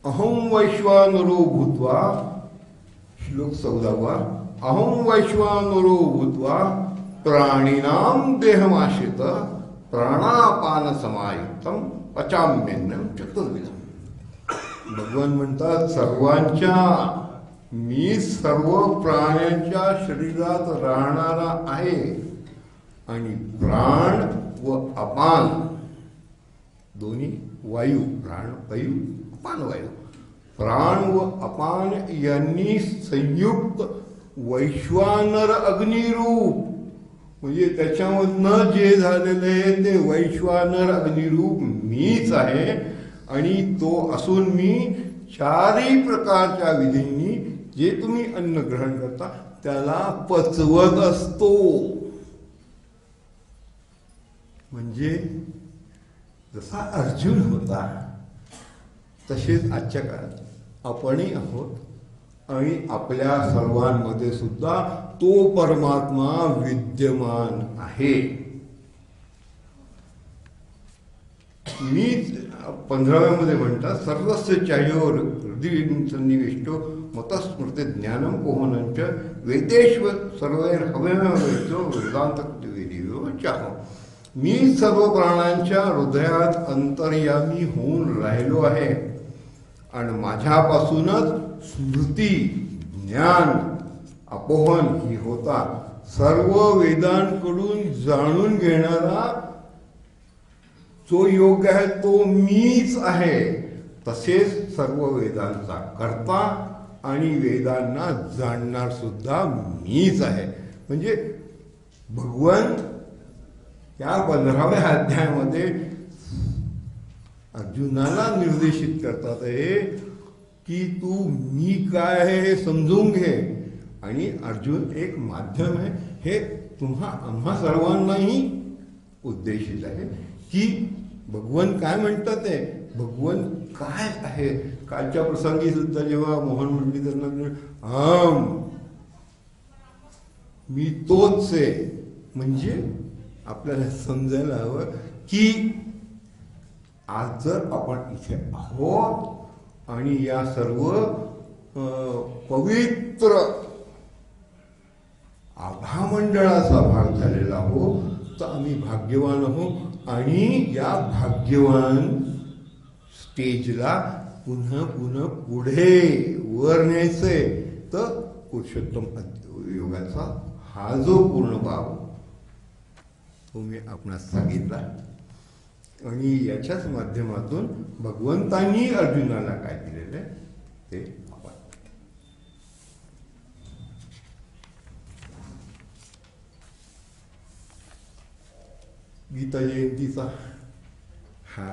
S1: अहं वैश्वानरो भूत्वा, श्लोक 14वा. अहं वैश्वानरो भूत्वा प्राणिनां देहमाश्रित प्राणापान समायुक्तम पचाम्यन्नम चतुर्विधम. भगवान म्हणतात, सर्वांच्या मी सर्व प्राण्यांच्या शरीरात राहणारा आहे आणि प्राण व अपान दोन्ही वायू, प्राण वायू, अपान वायू, प्राण व अपान यांनी संयुक्त वैश्वानर अग्निरूप, म्हणजे त्याच्यामधनं जे झालेलं आहे ते वैश्वानर अग्निरूप मीच आहे. आणि तो असून मी चारही प्रकारच्या विधींनी जे तुम्ही अन्न ग्रहण करता त्याला पचवत असतो. म्हणजे जसा अर्जुन होता तसेच आजच्या काळात आपणही आहोत आणि आपल्या सर्वांमध्ये सुद्धा तो परमात्मा विद्यमान आहे. मी 15व्यामध्ये म्हणतात, सर्वस्य चायोर हृदय सन्निविष्टो मतस्मृती ज्ञानम कोहनंच वेदेश्व सर्वैर हवयो वेदांत वेदियो चाहो. मी सर्व प्राणांच्या हृदयात अंतर्यामी होऊन राहिलो आहे आणि माझ्यापासूनच स्मृती, ज्ञान, अपोहन ही होता. सर्व वेदांकडून जाणून घेणारा जो योग्य आहे तो मीच आहे. तसेच सर्व वेदांचा कर्ता आणि वेदांना जाणणार सुद्धा मीच आहे. म्हणजे भगवान या 15व्या अध्यायामध्ये अर्जुनाला निर्देशित करतात आहे की तू मी काय आहे हे समजून घे. आणि अर्जुन एक माध्यम आहे हे आम्हा सर्वांनाही उद्देशित आहे की भगवान काय म्हणतात आहे, भगवान काय आहे. कालच्या प्रसंगी सुद्धा जेव्हा मोहन म्हणली त्यांना मी तोच आहे, म्हणजे आपल्याला समजायला हवं की आज जर आपण इथे आहोत आणि या सर्व पवित्र आभामंडळाचा भाग झालेला आहोत तर आम्ही भाग्यवान आहोत. आणि या भाग्यवान स्टेजला पुन्हा पुन्हा पुढे वर न्यायचंय. तर पुरुषोत्तम योगाचा हा जो पूर्ण भाव तो मी आपणास सांगितला. आणि याच्याच माध्यमातून भगवंतांनी अर्जुनाला काय दिलेलं आहे ते आपण गीता जयंतीचा हा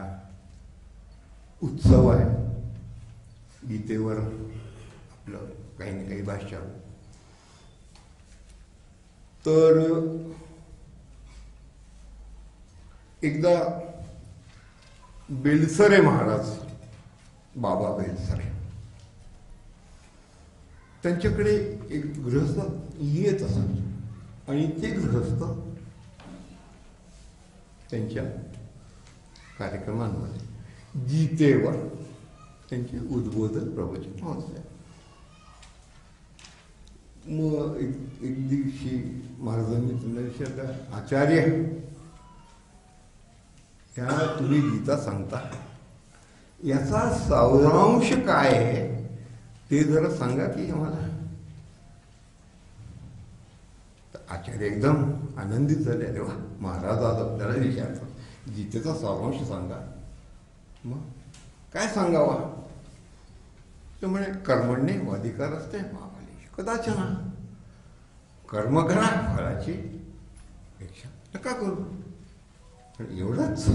S1: उत्सव आहे. गीतेवर आपलं काही ना काही भाष्य तर एकदा बेलसरे महाराज, बाबा बेलसरे, त्यांच्याकडे एक गृहस्थ येत असत आणि ते गृहस्थ त्यांच्या कार्यक्रमांमध्ये गीतेवर त्यांचे उद्बोधन प्रवचन होते. मग एक दिवशी महाराजांनी त्यांना विचारलं, आचार्य, या तुम्ही गीता सांगता, याचा सारांश काय आहे ते जरा सांगा की आम्हाला. आचार्य एकदम आनंदित झाले. अरे वा, महाराज आज आपल्याला विचारतात गीतेचा सारांश सांगा. मग काय सांगावा? ते म्हणे, कर्मण्ये अधिकार असते महाबलेषु कदाचन. कर्म करा, फळाची अपेक्षा नका करू. पण एवढंच?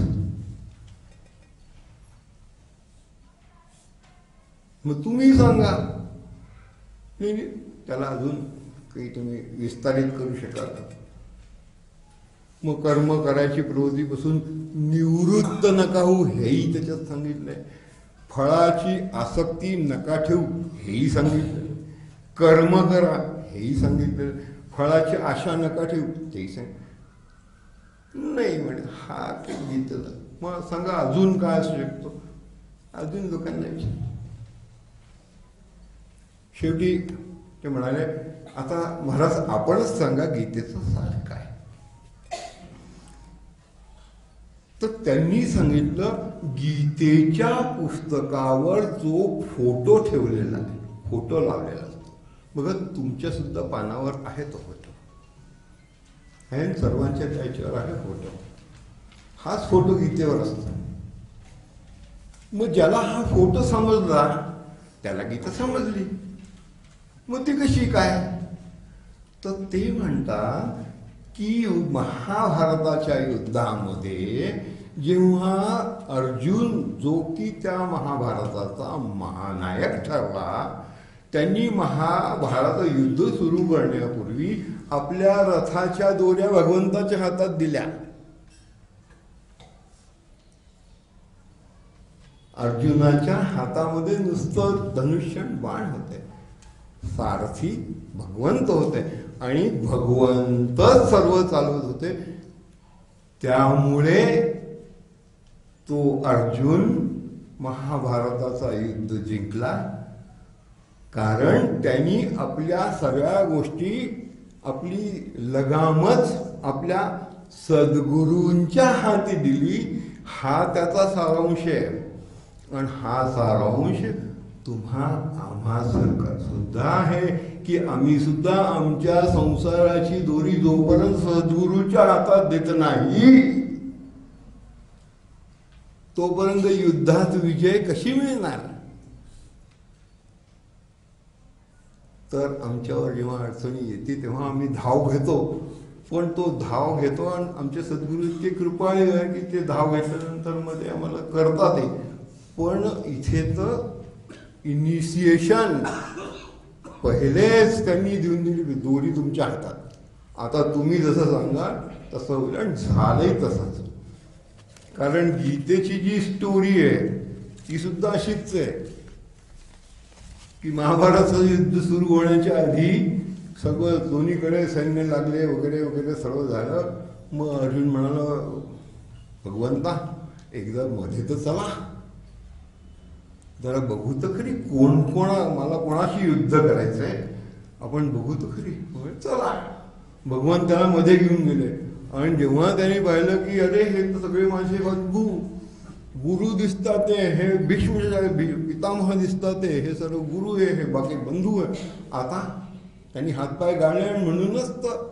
S1: मग तुम्ही सांगा. नाही, त्याला अजून काही तुम्ही विस्तारित करू शकाल. मग कर्म करायची प्रवृत्तीपासून निवृत्त नका होऊ हेही त्याच्यात सांगितलंय. फळाची आसक्ती नका ठेवू हेही सांगितलं. कर्म करा हेही सांगितलं. फळाची आशा नका ठेवू तेही सांगितलं. नाही म्हणे, हा ते गीतेला. मग सांगा अजून काय असू शकतो? अजून लोकांना विचार. शेवटी ते म्हणाले, आता महाराज आपणच सांगा गीतेचं सार काय. तर त्यांनी सांगितलं, गीतेच्या पुस्तकावर जो फोटो ठेवलेला आहे, फोटो लावलेला असतो बघा, तुमच्या सुद्धा पानावर आहे तो फोटो आहे, सर्वांच्या त्याच्यावर आहे फोटो. हाच फोटो गीतेवर असतो. मग ज्याला हा फोटो समजला त्याला गीता समजली. मग ती कशी काय? तर ते म्हणतात की महाभारताच्या युद्धामध्ये जेव्हा अर्जुन, जो की त्या महाभारताचा महानायक ठरला, त्यांनी महाभारत युद्ध सुरू करण्यापूर्वी आपल्या रथाच्या दोऱ्या भगवंताच्या हातात दिल्या. अर्जुनाच्या हातामध्ये नुसतं धनुष्य बाण होते, सारथी भगवंत होते आणि भगवंतच सर्व चालवत होते. त्यामुळे तो अर्जुन महाभारताचा युद्ध जिंकला, कारण त्यांनी आपल्या सगळ्या गोष्टी, आपली लगामच आपल्या सद्गुरूंच्या हाती दिली. हा त्याचा सारांश आहे. आणि हा सारांश आम्हा सुद्धा आहे की आम्ही सुद्धा आमच्या संसाराची दोरी जोपर्यंत सद्गुरूच्या हातात देत नाही तोपर्यंत युद्धात विजय कशी मिळणार. तर आमच्यावर जेव्हा अडचणी येते तेव्हा आम्ही धाव घेतो, पण तो धाव घेतो आणि आमचे सद्गुरू इतके कृपाळू आहे की ते धाव घेतल्यानंतर मध्ये आम्हाला करतात. पण इथे तर इनिशिएशन पहिलेच त्यांनी देऊन दिली, दोरी तुमच्या हातात, आता तुम्ही जसं सांगाल तसं होईल. आणि झालंही तसंच. कारण गीतेची जी स्टोरी आहे ती सुद्धा अशीच आहे की महाभारताचं युद्ध सुरू होण्याच्या आधी सगळं दोन्हीकडे सैन्य लागले वगैरे वगैरे सर्व झालं. मग अर्जुन म्हणाला, भगवंता एकदा मध्ये तर चला, जरा बघू तर खरी मला कोणाशी युद्ध करायचंय, आपण बघू तर खरी. चला, भगवान त्याला मध्ये घेऊन गेले. आणि जेव्हा त्यांनी पाहिलं की अरे हे तर सगळे माझे गुरु दिसतात, हे भीष्म पितामह दिसतात, हे सर्व गुरु आहे, हे बाकी बंधू आहे. आता त्यांनी हातपाय गाळले. आणि म्हणूनच तर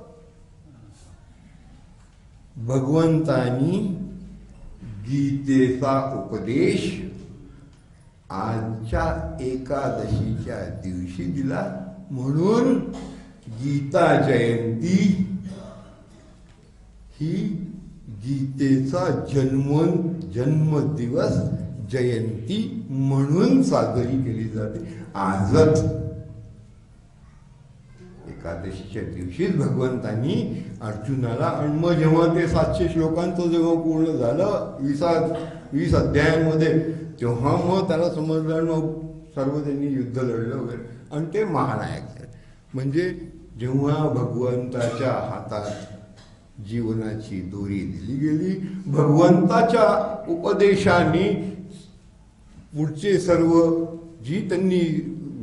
S1: भगवंतानी गीतेचा उपदेश आजच्या एकादशीच्या दिवशी दिला. म्हणून गीता जयंती ही गीतेचा जन्मदिवस जयंती म्हणून साजरी केली जाते. आजच एकादशीच्या दिवशीच भगवंतांनी अर्जुनाला, आणि मग जेव्हा ते 700 श्लोकांचं जेव्हा पूर्ण झालं 20 अध्यायांमध्ये, तेव्हा मग त्याला समजलं, मग सर्व त्यांनी युद्ध लढलं वगैरे, आणि ते महानायक झाले. म्हणजे जेव्हा भगवंताच्या हातात जीवनाची दोरी दिली गेली, भगवंताच्या उपदेशाने पुढचे सर्व जी त्यांनी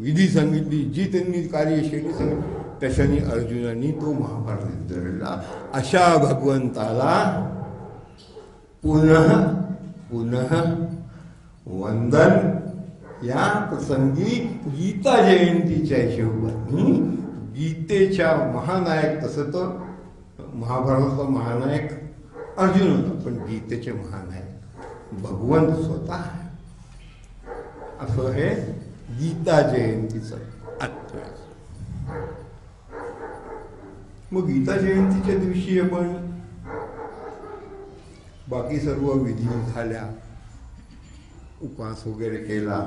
S1: विधी सांगितली, जी त्यांनी कार्यशैली सांगितली, त्याच्याने अर्जुनाने तो महाभारत युद्ध लढला. अशा भगवंताला पुनः पुनः वंदन या प्रसंगी गीता जयंतीच्या हिशोबाने गीतेच्या महानायक, तसं तर महाभारताचा महानायक अर्जुन होता, पण गीतेचे महानायक भगवंत स्वतः, असं हे गीता जयंतीचं अर्थ. मग गीता जयंतीच्या दिवशी आपण बाकी सर्व विधी झाल्या, उपवास वगैरे केला,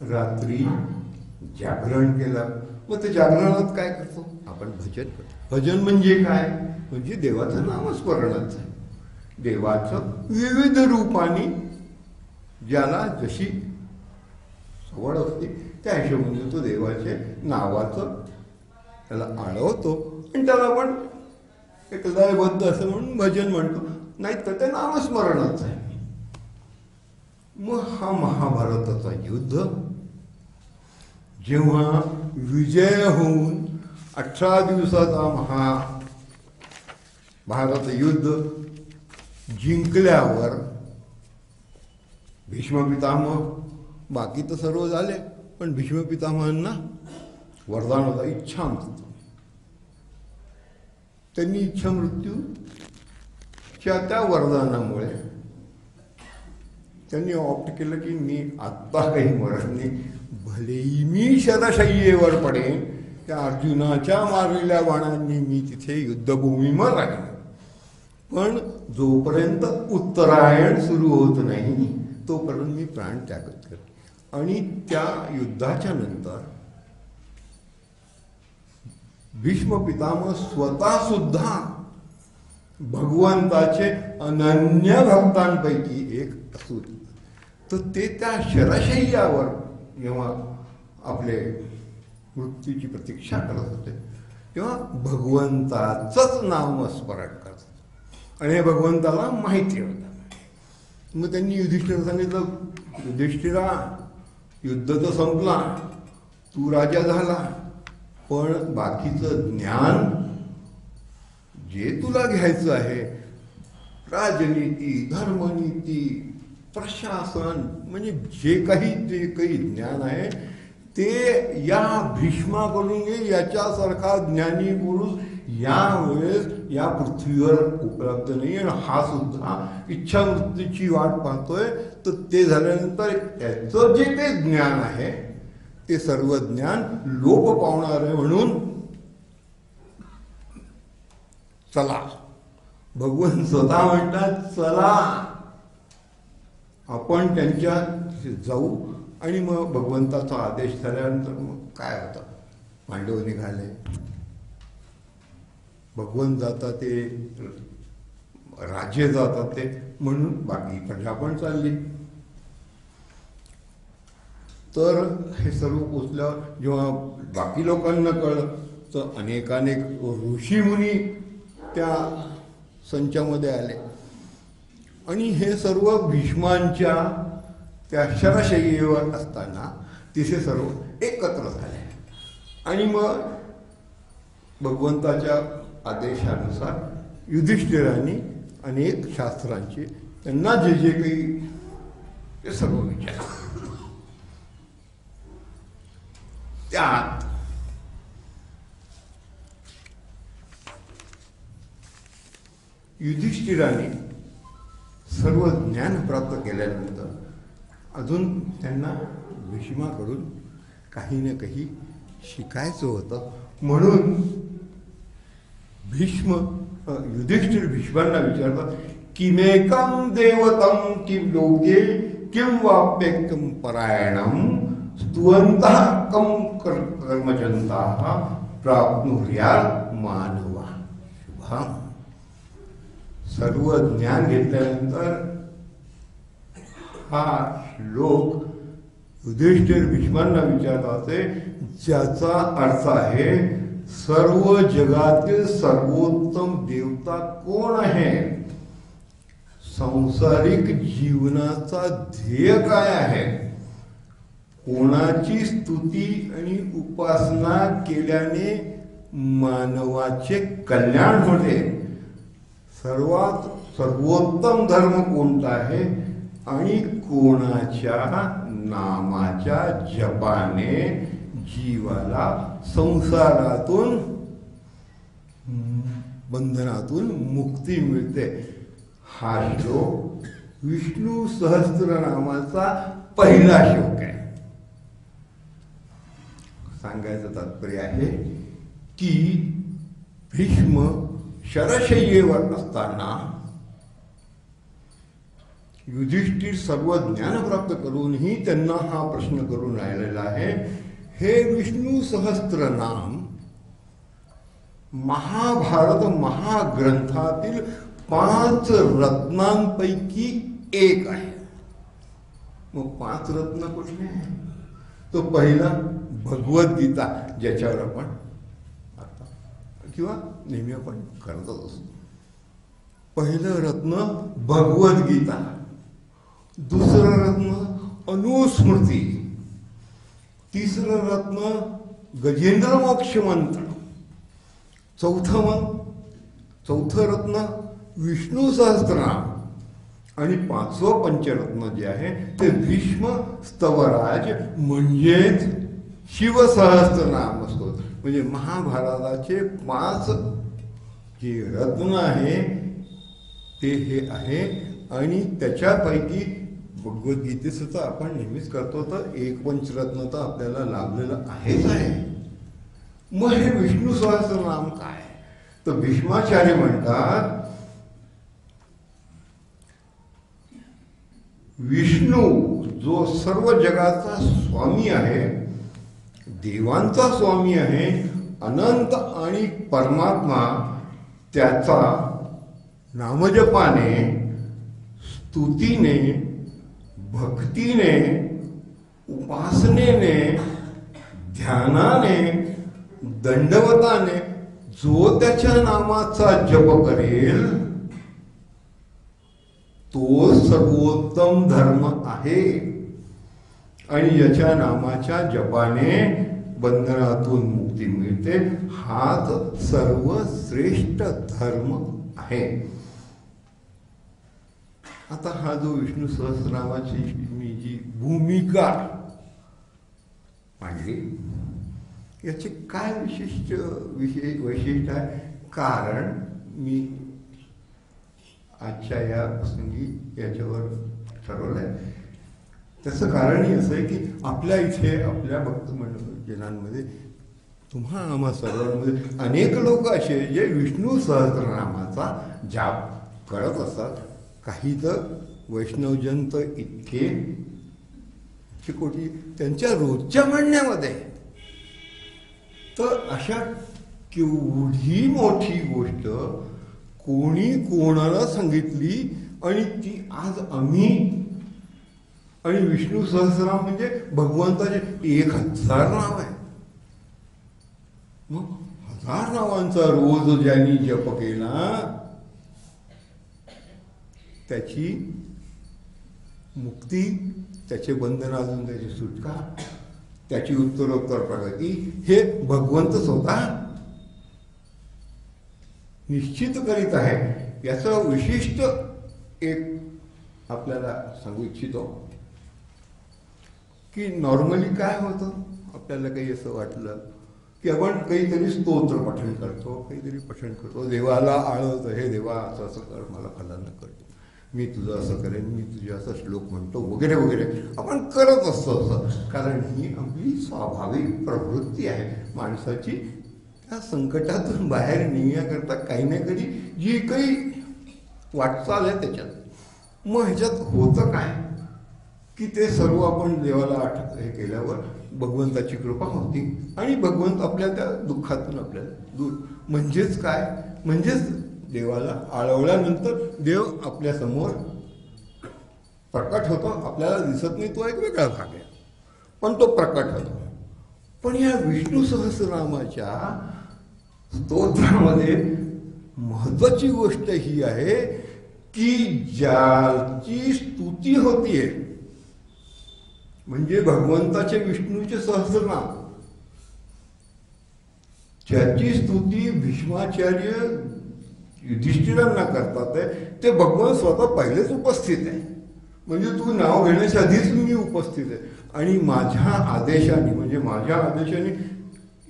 S1: रात्री जागरण केलं. मग ते जागरणात काय करतो आपण? भजन करतो. भजन म्हणजे काय? म्हणजे देवाचं नामस्मरणच आहे. देवाचं विविध रूपाने ज्याला जशी सवड असते त्या हिशोबाने तो देवाच्या नावाचं त्याला आळवतो, आणि त्याला आपण एक लयबद्ध असं म्हणून भजन म्हणतो, नाही तर ते नामस्मरणच आहे. मग हा महाभारताचा युद्ध जेव्हा विजय होऊन 18 दिवसाचा महाभारत युद्ध जिंकल्यावर भीष्म पितामह, बाकी तर सर्व झाले, पण भीष्म पितामहांना वरदान होता इच्छा मृत्यू. त्यांनी इच्छा मृत्यूच्या त्या वरदानामुळे त्यांनी ऑप्ट केलं की मी आत्ता काही मरत नाही, भलेही मी शरशय्येवर पडेन, त्या अर्जुनाच्या मारलेल्या बाणांनी मी तिथे युद्धभूमीवर राहीन, पण जोपर्यंत उत्तरायण सुरू होत नाही तोपर्यंत मी प्राण त्यागत करते. आणि त्या युद्धाच्या नंतर भीष्म पितामह स्वतः सुद्धा भगवंताचे अनन्य भक्तांपैकी एक असून, तर ते त्या शरशय्यावर जेव्हा आपले मृत्यूची प्रतीक्षा करत होते तेव्हा भगवंताचंच नामस्मरण करत होते, आणि हे भगवंताला माहिती होतं. मग त्यांनी युधिष्ठिराला सांगितलं, युधिष्ठिरा, युद्ध तर संपला, तू राजा झाला, पण बाकीचं ज्ञान जे तुला घ्यायचं आहे, राजनीती, धर्मनीती, प्रशासन, म्हणजे जे काही ज्ञान आहे ते या भीष्माकडून घे. याच्यासारखा ज्ञानी पुरुष यावेळेस या पृथ्वीवर उपलब्ध नाही, आणि हा सुद्धा इच्छा मृत्यूची वाट पाहतोय. तर ते झाल्यानंतर याचं जे काही ज्ञान आहे ते सर्व ज्ञान लोप पावणार आहे, म्हणून चला. भगवान स्वतः म्हणतात चला आपण त्यांच्या जाऊ. आणि मग भगवंताचा आदेश झाल्यानंतर मग काय होतं, पांडव निघाले, भगवंत जातात ते, राजे जातात ते, म्हणून बाकी प्रजा पण चालली. तर हे सर्व पोचल्यावर जेव्हा बाकी लोकांना कळलं तर अनेकानेक ऋषीमुनी त्या संचामध्ये आले, आणि हे सर्व भीष्मांच्या त्या शरशय्येवर असताना तिथे सर्व एकत्र झाले. आणि मग भगवंताच्या आदेशानुसार युधिष्ठिरांनी अनेक शास्त्रांचे त्यांना जे जे काही ते सर्व विचार, त्यात युधिष्ठिराने सर्व ज्ञान प्राप्त केल्यानंतर अजून त्यांना भीष्माकडून काही ना काही शिकायचं होतं, म्हणून युधिष्ठिर भीष्मांना विचारतात, किमेकं देवतं किं लोके किं वाप्येकं परायणं स्तुवन्तः कं कर्मजन्ताः प्राप्नुर्या मानवा शुभम. सर्व ज्ञान घेतल्यानंतर हा श्लोक युधिष्ठिर भीष्मांना विचारत आहे, ज्याचा अर्थ आहे सर्व जगातील सर्वोत्तम देवता कोण आहे, सांसारिक जीवनाचा ध्येय काय आहे, कोणाची स्तुती आणि उपासना केल्याने मानवाचे कल्याण होते, सर्वात सर्वोत्तम धर्म कोणता आहे आणि कोणाच्या नामाच्या जपाने जीवाला संसारातून बंधनातून मुक्ती मिळते. हा श्लोक विष्णू सहस्त्रनामाचा पहिला श्लोक आहे. सांगायचं तात्पर्य आहे की भीष्म शरशय्येवर असताना युधिष्ठिर सर्व ज्ञान प्राप्त करूनही त्यांना हा प्रश्न करून राहिलेला आहे, हे विष्णू सहस्त्रनाम महाभारत महाग्रंथातील 5 रत्नांपैकी एक आहे. मग 5 रत्न कुठले? तो पहिला भगवद्गीता, ज्याच्यावर आपण आता किंवा नेहमी आपण करतच असतो. पहिलं रत्न भगवद्गीता, दुसरं रत्न अनुस्मृती, तिसरं रत्न गजेंद्र मोक्ष मंत्र, चौथं रत्न विष्णू सहस्त्रनाम आणि 5वं पंचरत्न जे आहे ते भीष्म स्तवराज म्हणजेच शिवसहस्त्रनाम असतो. म्हणजे महाभारताचे 5 जे रत्न आहे ते हे आहे. आणि त्याच्यापैकी भगवद्गीतेचं तर आपण नेहमीच करतो, तर एक पंचरत्न तर आपल्याला लाभलेलं आहेच आहे. मग हे विष्णू सहस्त्रनाम काय? तर भीष्माचार्य म्हणतात, विष्णू जो सर्व जगाचा स्वामी आहे, देवांचा स्वामी आहे, अनंत आणि परमात्मा, त्याचा नामजपाने, स्तुतीने, भक्तीने, उपासनेने, ध्यानाने, दंडवताने जो त्याच्या नामाचा जप करेल तो सर्वोत्तम धर्म आहे. आणि याच्या नामाच्या जपाने बंधनातून मुक्ती मिळते. हाच सर्वश्रेष्ठ धर्म आहे. आता हा जो विष्णू सहस्रनामाची मी जी भूमिका मांडली, याचे काय वैशिष्ट्य आहे? कारण मी आजच्या या प्रसंगी याच्यावर ठरवलं आहे. त्याचं कारणही असं आहे की आपल्या इथे आपल्या भक्तजनांमध्ये तुम्हा आम्हा सर्वांमध्ये अनेक लोक असे जे विष्णू सहस्रनामाचा जाप करत असतात. काही तर वैष्णवजन तर इतके चिकोटी त्यांच्या रोजच्या म्हणण्यामध्ये. तर अशा केवढी मोठी गोष्ट कोणी कोणाला सांगितली आणि ती आज आम्ही, आणि विष्णू सहस्रनाम म्हणजे भगवंताचे 1000 नाव आहे. मग 1000 नावांचा रोज ज्यांनी जप केला त्याची मुक्ती, त्याचे बंधनातून त्याची सुटका, त्याची उत्तरोत्तर प्रगती हे भगवंत स्वतः निश्चित करीत आहे. याचं विशिष्ट एक आपल्याला सांगू इच्छितो की नॉर्मली काय होतं, आपल्याला काही असं वाटलं की आपण काहीतरी स्तोत्र पठण करतो, काहीतरी पठण करतो, देवाला आळवतो, हे देवा असं असं कर, मला फलानं करतो, मी तुझं असं करेन, मी तुझे असं श्लोक म्हणतो वगैरे वगैरे आपण करत असतो. असं कारण ही आपली स्वाभाविक प्रवृत्ती आहे माणसाची. त्या संकटातून बाहेर निघण्याकरता काही ना काही जी काही वाटचाल आहे त्याच्यात. मग ह्याच्यात होतं काय की ते सर्व आपण देवाला हे केल्यावर भगवंताची कृपा होती आणि भगवंत आपल्या त्या दुःखातून आपल्याला दूर, म्हणजेच काय, म्हणजेच देवाला आळवल्यानंतर देव आपल्यासमोर प्रकट होतो. आपल्याला दिसत नाही, तो एक वेगळा भाग आहे, पण तो प्रकट होतो. पण या विष्णू सहस्रनामाच्या स्तोत्रामध्ये महत्वाची गोष्ट ही आहे की ज्याची स्तुती होतीये, म्हणजे भगवंताचे विष्णूचे सहस्रनाम, ज्याची स्तुती भीष्माचार्य युधिष्ठिरांना करतात आहे, ते भगवान स्वतः पहिलेच उपस्थित आहे. म्हणजे तू नाव घेण्याच्या आधीच मी उपस्थित आहे आणि माझ्या आदेशाने, म्हणजे माझ्या आदेशाने,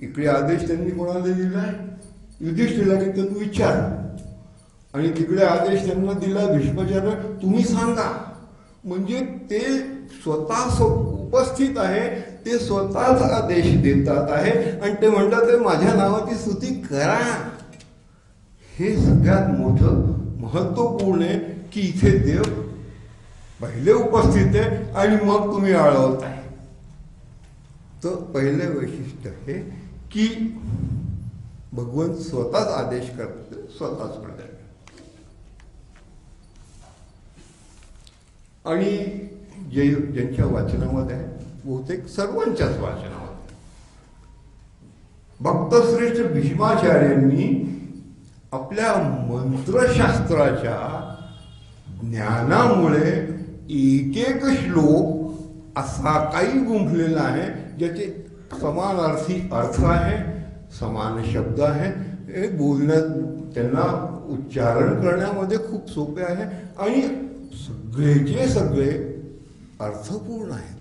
S1: इकडे आदेश त्यांनी कोणाला दिला आहे, युधिष्ठिराने, तर तू विचार, आणि तिकडे आदेश त्यांना दिला भीष्माचार्य, तुम्ही सांगा. म्हणजे ते स्वतः उपस्थित आहे, ते स्वतःच आदेश देतात आहे आणि ते म्हणतात ते माझ्या नावाची स्तुती करा. हे सगळ्यात मोठं महत्वपूर्ण आहे की इथे देव पहिले उपस्थित आहे आणि मग तुम्ही आळवताय. तर पहिले वैशिष्ट्य आहे की भगवंत स्वतःच आदेश करतो, स्वतःच करतात. आणि जे ज्यांच्या वाचनामध्ये आहे, बहुतेक सर्वांच्याच वाचनामध्ये भक्तश्रेष्ठ भीष्माचार्यांनी आपल्या मंत्रशास्त्राच्या ज्ञानामुळे एक एक श्लोक असा काही गुंफलेला आहे ज्याचे समानार्थी अर्थ आहे, समान शब्द आहे, हे बोलण्यात त्यांना उच्चारण करण्यामध्ये खूप सोपे आहे आणि सगळेचे सगळे अर्थपूर्ण आहेत.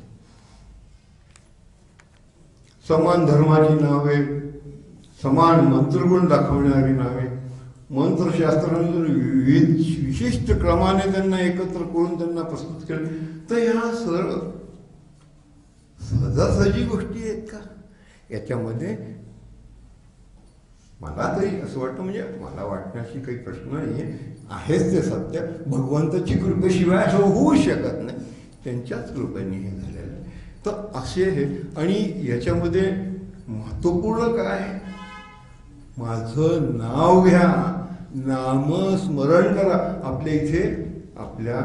S1: समान धर्माची नावे, समान मंत्रगुण दाखवणारी नावे, मंत्रशास्त्राने विविध विशिष्ट क्रमाने त्यांना एकत्र करून त्यांना प्रस्तुत केले. तर ह्या सरळ सहजासहजी गोष्टी आहेत का? याच्यामध्ये मला तरी असं वाटतं, म्हणजे मला वाटण्याशी काही प्रश्न नाही आहेच ते सत्य. भगवंताची कृपेशिवाय असं होऊ शकत नाही, त्यांच्याच कृपेने हे झालेलं आहे. तर असे हे, आणि याच्यामध्ये महत्वपूर्ण काय, माझं नाव घ्या, नामस्मरण करा. आपल्या इथे आपल्या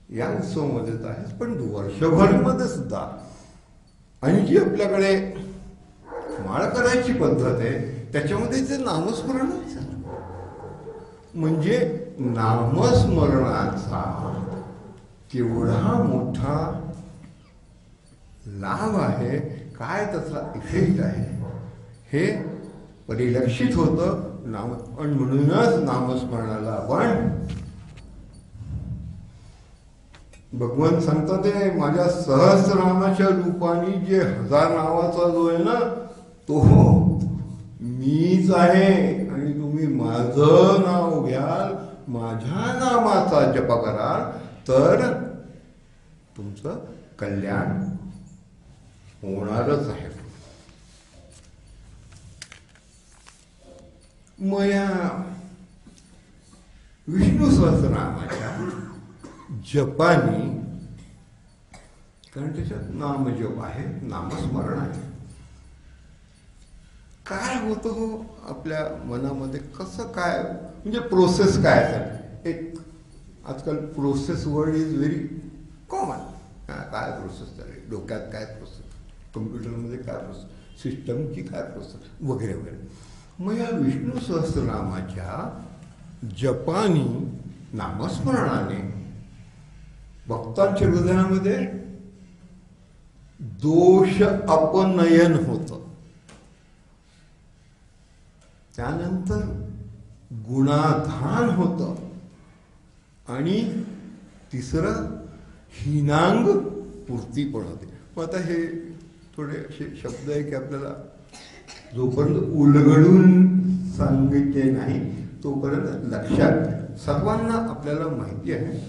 S1: या उत्सवामध्ये तर आहेच, पण वर्षभरमध्ये सुद्धा, आणि जी आपल्याकडे माळ करायची पद्धत आहे त्याच्यामध्ये ते नामस्मरणच झालं. म्हणजे नामस्मरणाचा केवढा मोठा लाभ आहे, काय त्याचा इफेक्ट आहे हे परिलक्षित होतं. आणि म्हणूनच नामस्मरणाला आपण भगवान सांगतात ते माझ्या सहस्रनामाच्या रूपाने जे 1000 नावाचा जो आहे ना, तो मीच आहे आणि तुम्ही माझं नाव घ्याल, माझ्या नामाचा जप कराल तर तुमचं कल्याण होणारच आहे. मया विष्णू सहस्रनामाच्या जपानी, कारण त्याच्यात नामजप आहे, नामस्मरण आहे, काय होतं हो आपल्या मनामध्ये, कसं काय, म्हणजे प्रोसेस काय आहे. एक आजकाल process word is very common. काय प्रोसेस चालेल, डोक्यात काय प्रोसेस, कम्प्युटरमध्ये काय प्रोसेस, सिस्टमची काय प्रोसेस, वगैरे वगैरे. मग या विष्णू सहस्रनामाच्या जपानी, नामस्मरणाने भक्तांच्या हृदयामध्ये दोष अपनयन होतं. त्यानंतर गुणाधान होतं आणि तिसरं हिनांग पूर्ती पण होते. मग आता हे थोडे असे शब्द आहे की आपल्याला जोपर्यंत उलगडून सांगितले नाही तोपर्यंत लक्षात सर्वांना आपल्याला माहिती आहे,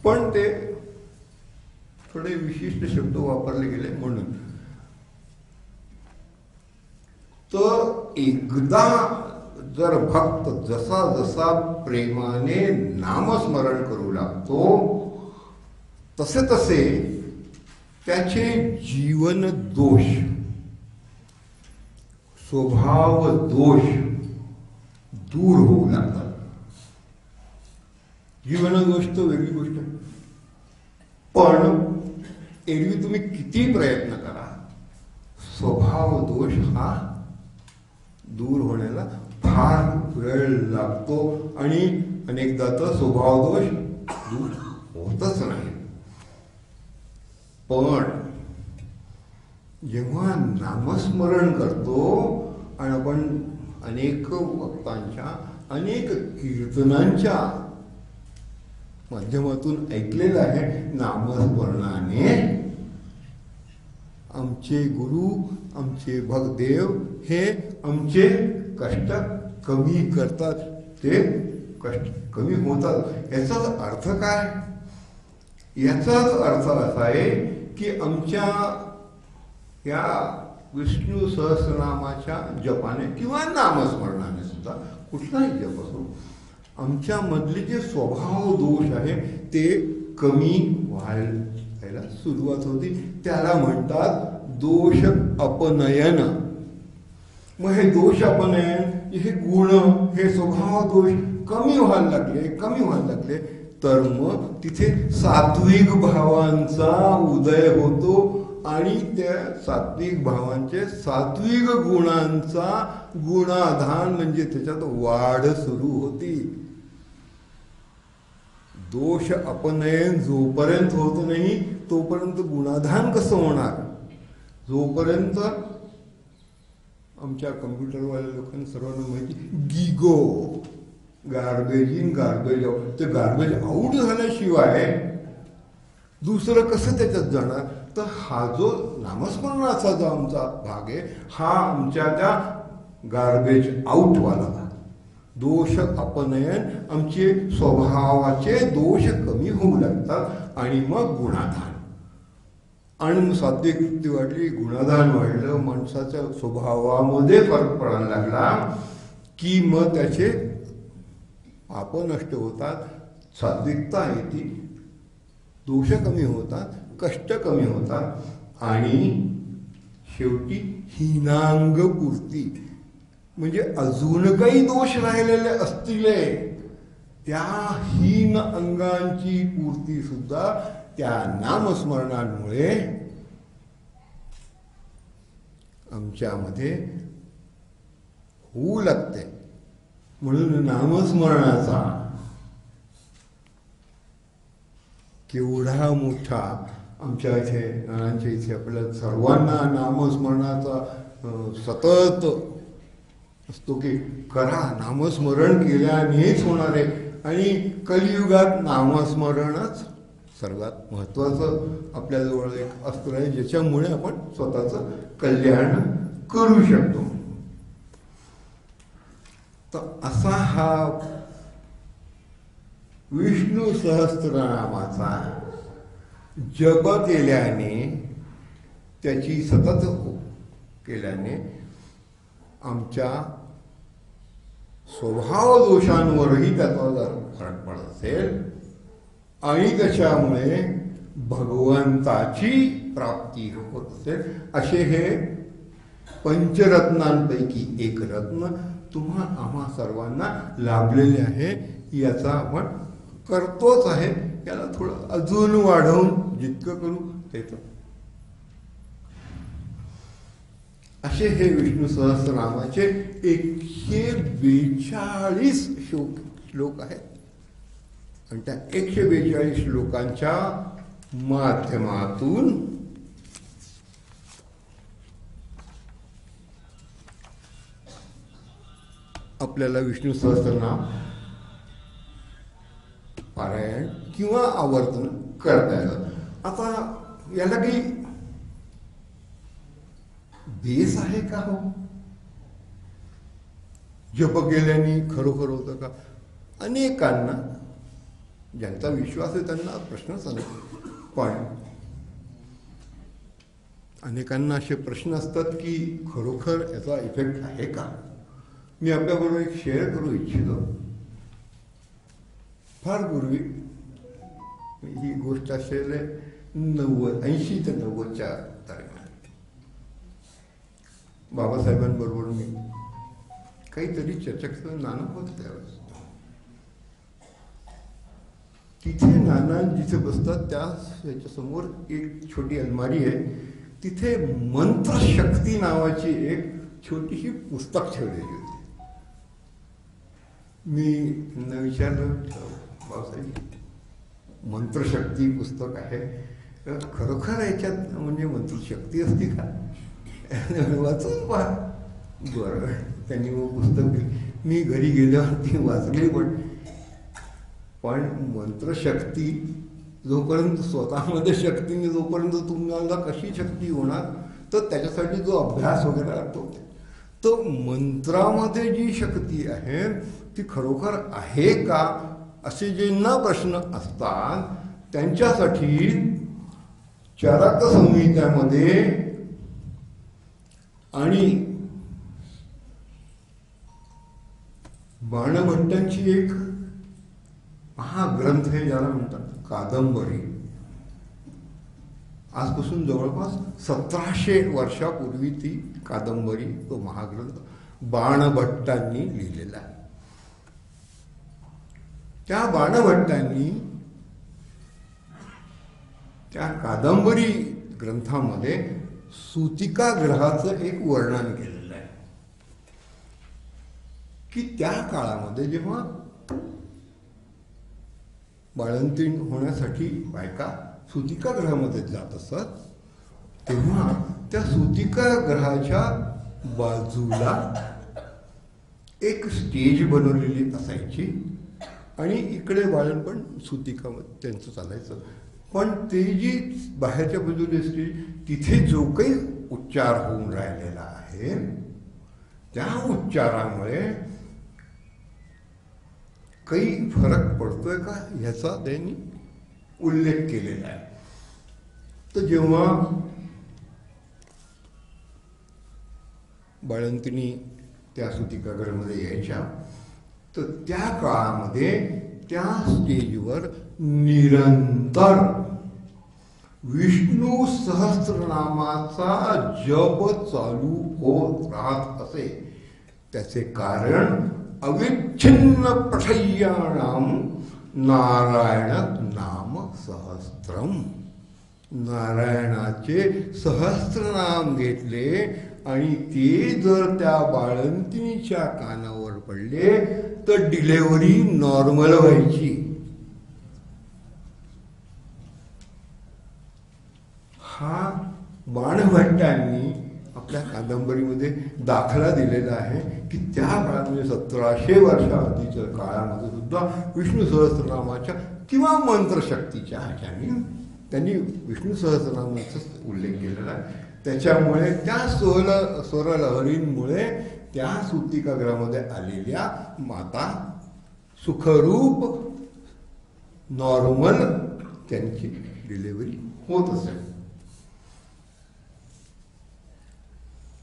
S1: पण ते थोडे विशिष्ट शब्द वापरले गेले म्हणून. तर एकदा जर भक्त जसा जसा प्रेमाने नामस्मरण करू लागतो तसे तसे त्याचे जीवन दोष, स्वभाव दोष दूर होऊ लागतात. जीवन दोष तर वेगळी गोष्ट आहे, पण एरवी तुम्ही किती प्रयत्न करा, स्वभाव दोष हा दूर होण्याला फार वेळ लागतो आणि अनेकदा तर स्वभाव दोष दूर होतच नाही. पण जेव्हा नामस्मरण करतो आणि आपण अनेक भक्तांच्या अनेक कीर्तनांच्या माध्यमातून ऐकलेलं आहे, नामस्मरणाने आमचे गुरु, आमचे भगदेव हे आमचे कष्ट कमी करतात, ते कष्ट कमी होतात. याचाच अर्थ काय? याचाच अर्थ असा आहे की आमच्या या विष्णू सहस्रनामाच्या जपाने किंवा नामस्मरणाने सुद्धा, कुठलाही जप असो, आमच्या मधले जे स्वभाव दोष आहे ते कमी व्हायला सुरुवात होती. त्याला म्हणतात दोष अपनयन. मग हे दोष अपनयन, हे गुण, हे स्वभाव दोष कमी व्हायला लागले तर मग तिथे सात्विक भावांचा उदय होतो आणि त्या सात्विक भावांचे सात्विक गुणांचा गुणाधान म्हणजे त्याच्यात वाढ सुरू होती. दोष अपनयन जोपर्यंत होत नाही तोपर्यंत गुणाधान कसं होणार? जोपर्यंत आमच्या कम्प्युटरवाल्या लोकांना सर्वांना माहिती, GIGO, garbage in garbage out, ते गार्बेज आउट झाल्याशिवाय दुसरं कसं त्याच्यात जाणार? तर हा जो नामस्मरणाचा जो आमचा भाग आहे हा आमच्या त्या गार्बेज आउटवाला. दोष अपनयन, आमचे स्वभावाचे दोष कमी होऊ लागतात आणि मग गुणाधान. आणि मग सात्विक वृत्ती वाढली, गुणाधान वाढलं, माणसाच्या स्वभावामध्ये फरक पडायला लागला की मग त्याचे पाप नष्ट होतात, सात्विकता येते, दोष कमी होतात, कष्ट कमी होतात आणि शेवटी हीनांग पूर्ती, म्हणजे अजून काही दोष राहिलेले असतील त्या हीन अंगांची पूर्ती सुद्धा त्या नामस्मरणांमुळे आमच्यामध्ये होऊ लागते. म्हणून नामस्मरणाचा केवढा मोठा आमच्या इथे आपल्या सर्वांना नामस्मरणाचा सतत असतो की करा, नामस्मरण केल्यानेच होणार आहे. आणि कलियुगात नामस्मरणच सर्वात महत्त्वाचं आपल्याजवळ एक अस्त्र आहे, ज्याच्यामुळे आपण स्वतःचं कल्याण करू शकतो. तर असा हा विष्णू सहस्त्रनामाचा जप केल्याने, त्याची सतत केल्याने आमच्या स्वभाव दोषांवरही त्याचा जर फरक पडत असेल आणि त्याच्यामुळे भगवंताची प्राप्ती होत असेल, असे हे पंचरत्नांपैकी एक रत्न आम्हा सर्वांना लाभलेले आहे. याचा आपण करतोच आहे, याला थोडं अजून वाढवून जितकं करू तेच. असे हे विष्णू सहस्रनामाचे 142 श्लोक आहेत आणि त्या 142 श्लोकांच्या माध्यमातून आपल्याला विष्णू सहस्रनाम पारायण किंवा आवर्तन करता येतं. आता याला काही बेस आहे का? हो, जप केल्याने खरोखर होतं का? अनेकांना, ज्यांचा विश्वास आहे त्यांना प्रश्नच नाही, पण अनेकांना असे प्रश्न असतात की खरोखर याचा इफेक्ट आहे का? मी आपल्याबरोबर एक शेअर करू इच्छितो. फार पूर्वी ही गोष्ट असेल 80 ते 90च्या दरम्यान बाबासाहेबांबरोबर मी काहीतरी चर्चेचं नाणं होतं त्यावेळेस. तिथे नाना जिथे बसतात त्याच्यासमोर एक छोटी अलमारी आहे. तिथे मंत्रशक्ती नावाची एक छोटीशी पुस्तक ठेवलेली होती. मी त्यांना विचारलं, बाबासाहेब मंत्रशक्ती पुस्तक आहे, खरोखर याच्यात म्हणजे मंत्रशक्ती असते का? वाचून पहा. बरं, त्यांनी मग पुस्तक दिली. मी घरी गेल्यावर ती वाचली. पण मंत्रशक्ती जोपर्यंत स्वतःमध्ये शक्तीने जोपर्यंत तुम्हाला कशी शक्ती होणार, तर त्याच्यासाठी जो अभ्यास वगैरे लागतो, तो मंत्रामध्ये जी शक्ती आहे ती खरोखर आहे का, असे जे न प्रश्न असतात त्यांच्यासाठी चरक संहितामध्ये आणि बाणभट्टांची एक महाग्रंथ आहे ज्याला म्हणतात कादंबरी. आजपासून जवळपास 1700 वर्षापूर्वी ती कादंबरी, तो महाग्रंथ बाणभट्टांनी लिहिलेला आहे. त्या बाणभट्टांनी त्या कादंबरी ग्रंथामध्ये सूतिका ग्रहाचं एक वर्णन केलेलं आहे की त्या काळामध्ये जेव्हा बाळंतीण होण्यासाठी बायका सूतिका ग्रहामध्ये जात असत, तेव्हा त्या सूतिका ग्रहाच्या बाजूला एक स्टेज बनवलेली असायची आणि इकडे बाळणपण सूतिकामध्ये त्यांचं चालायचं. पण ते जी बाहेरच्या बाजूला स्टेज, तिथे जो काही उच्चार होऊन राहिलेला आहे त्या उच्चारामुळे काही फरक पडतोय का ह्याचा त्यांनी उल्लेख केलेला आहे. तर जेव्हा बाळंतिणी त्या सूतिकागृहामध्ये यायच्या, तर त्या काळामध्ये त्या स्टेजवर निरंतर विष्णू सहस्रनामाचा जप चालू होत राहत असे. त्याचे कारण अविच्छिन्न पठय्याणाम नारायण नाम सहस्त्रम. नारायणाचे सहस्त्रनाम घेतले आणि ते जर त्या बाळंतिणीच्या कानावर पडले तर डिलेव्हरी नॉर्मल व्हायची. हा बाणभट्टांनी आपल्या कादंबरीमध्ये दाखला दिलेला आहे की त्या काळात म्हणजे 1700 वर्षाआधीच्या काळामध्ये सुद्धा विष्णू सहस्त्रनामाच्या किंवा मंत्रशक्तीच्या ह्याच्याने त्यांनी विष्णू सहस्त्रनामाचा उल्लेख केलेला आहे. त्याच्यामुळे त्या स्वरलहरींमुळे त्या सूतिकागृहामध्ये आलेल्या माता सुखरूप नॉर्मल त्यांची डिलिव्हरी होत असेल.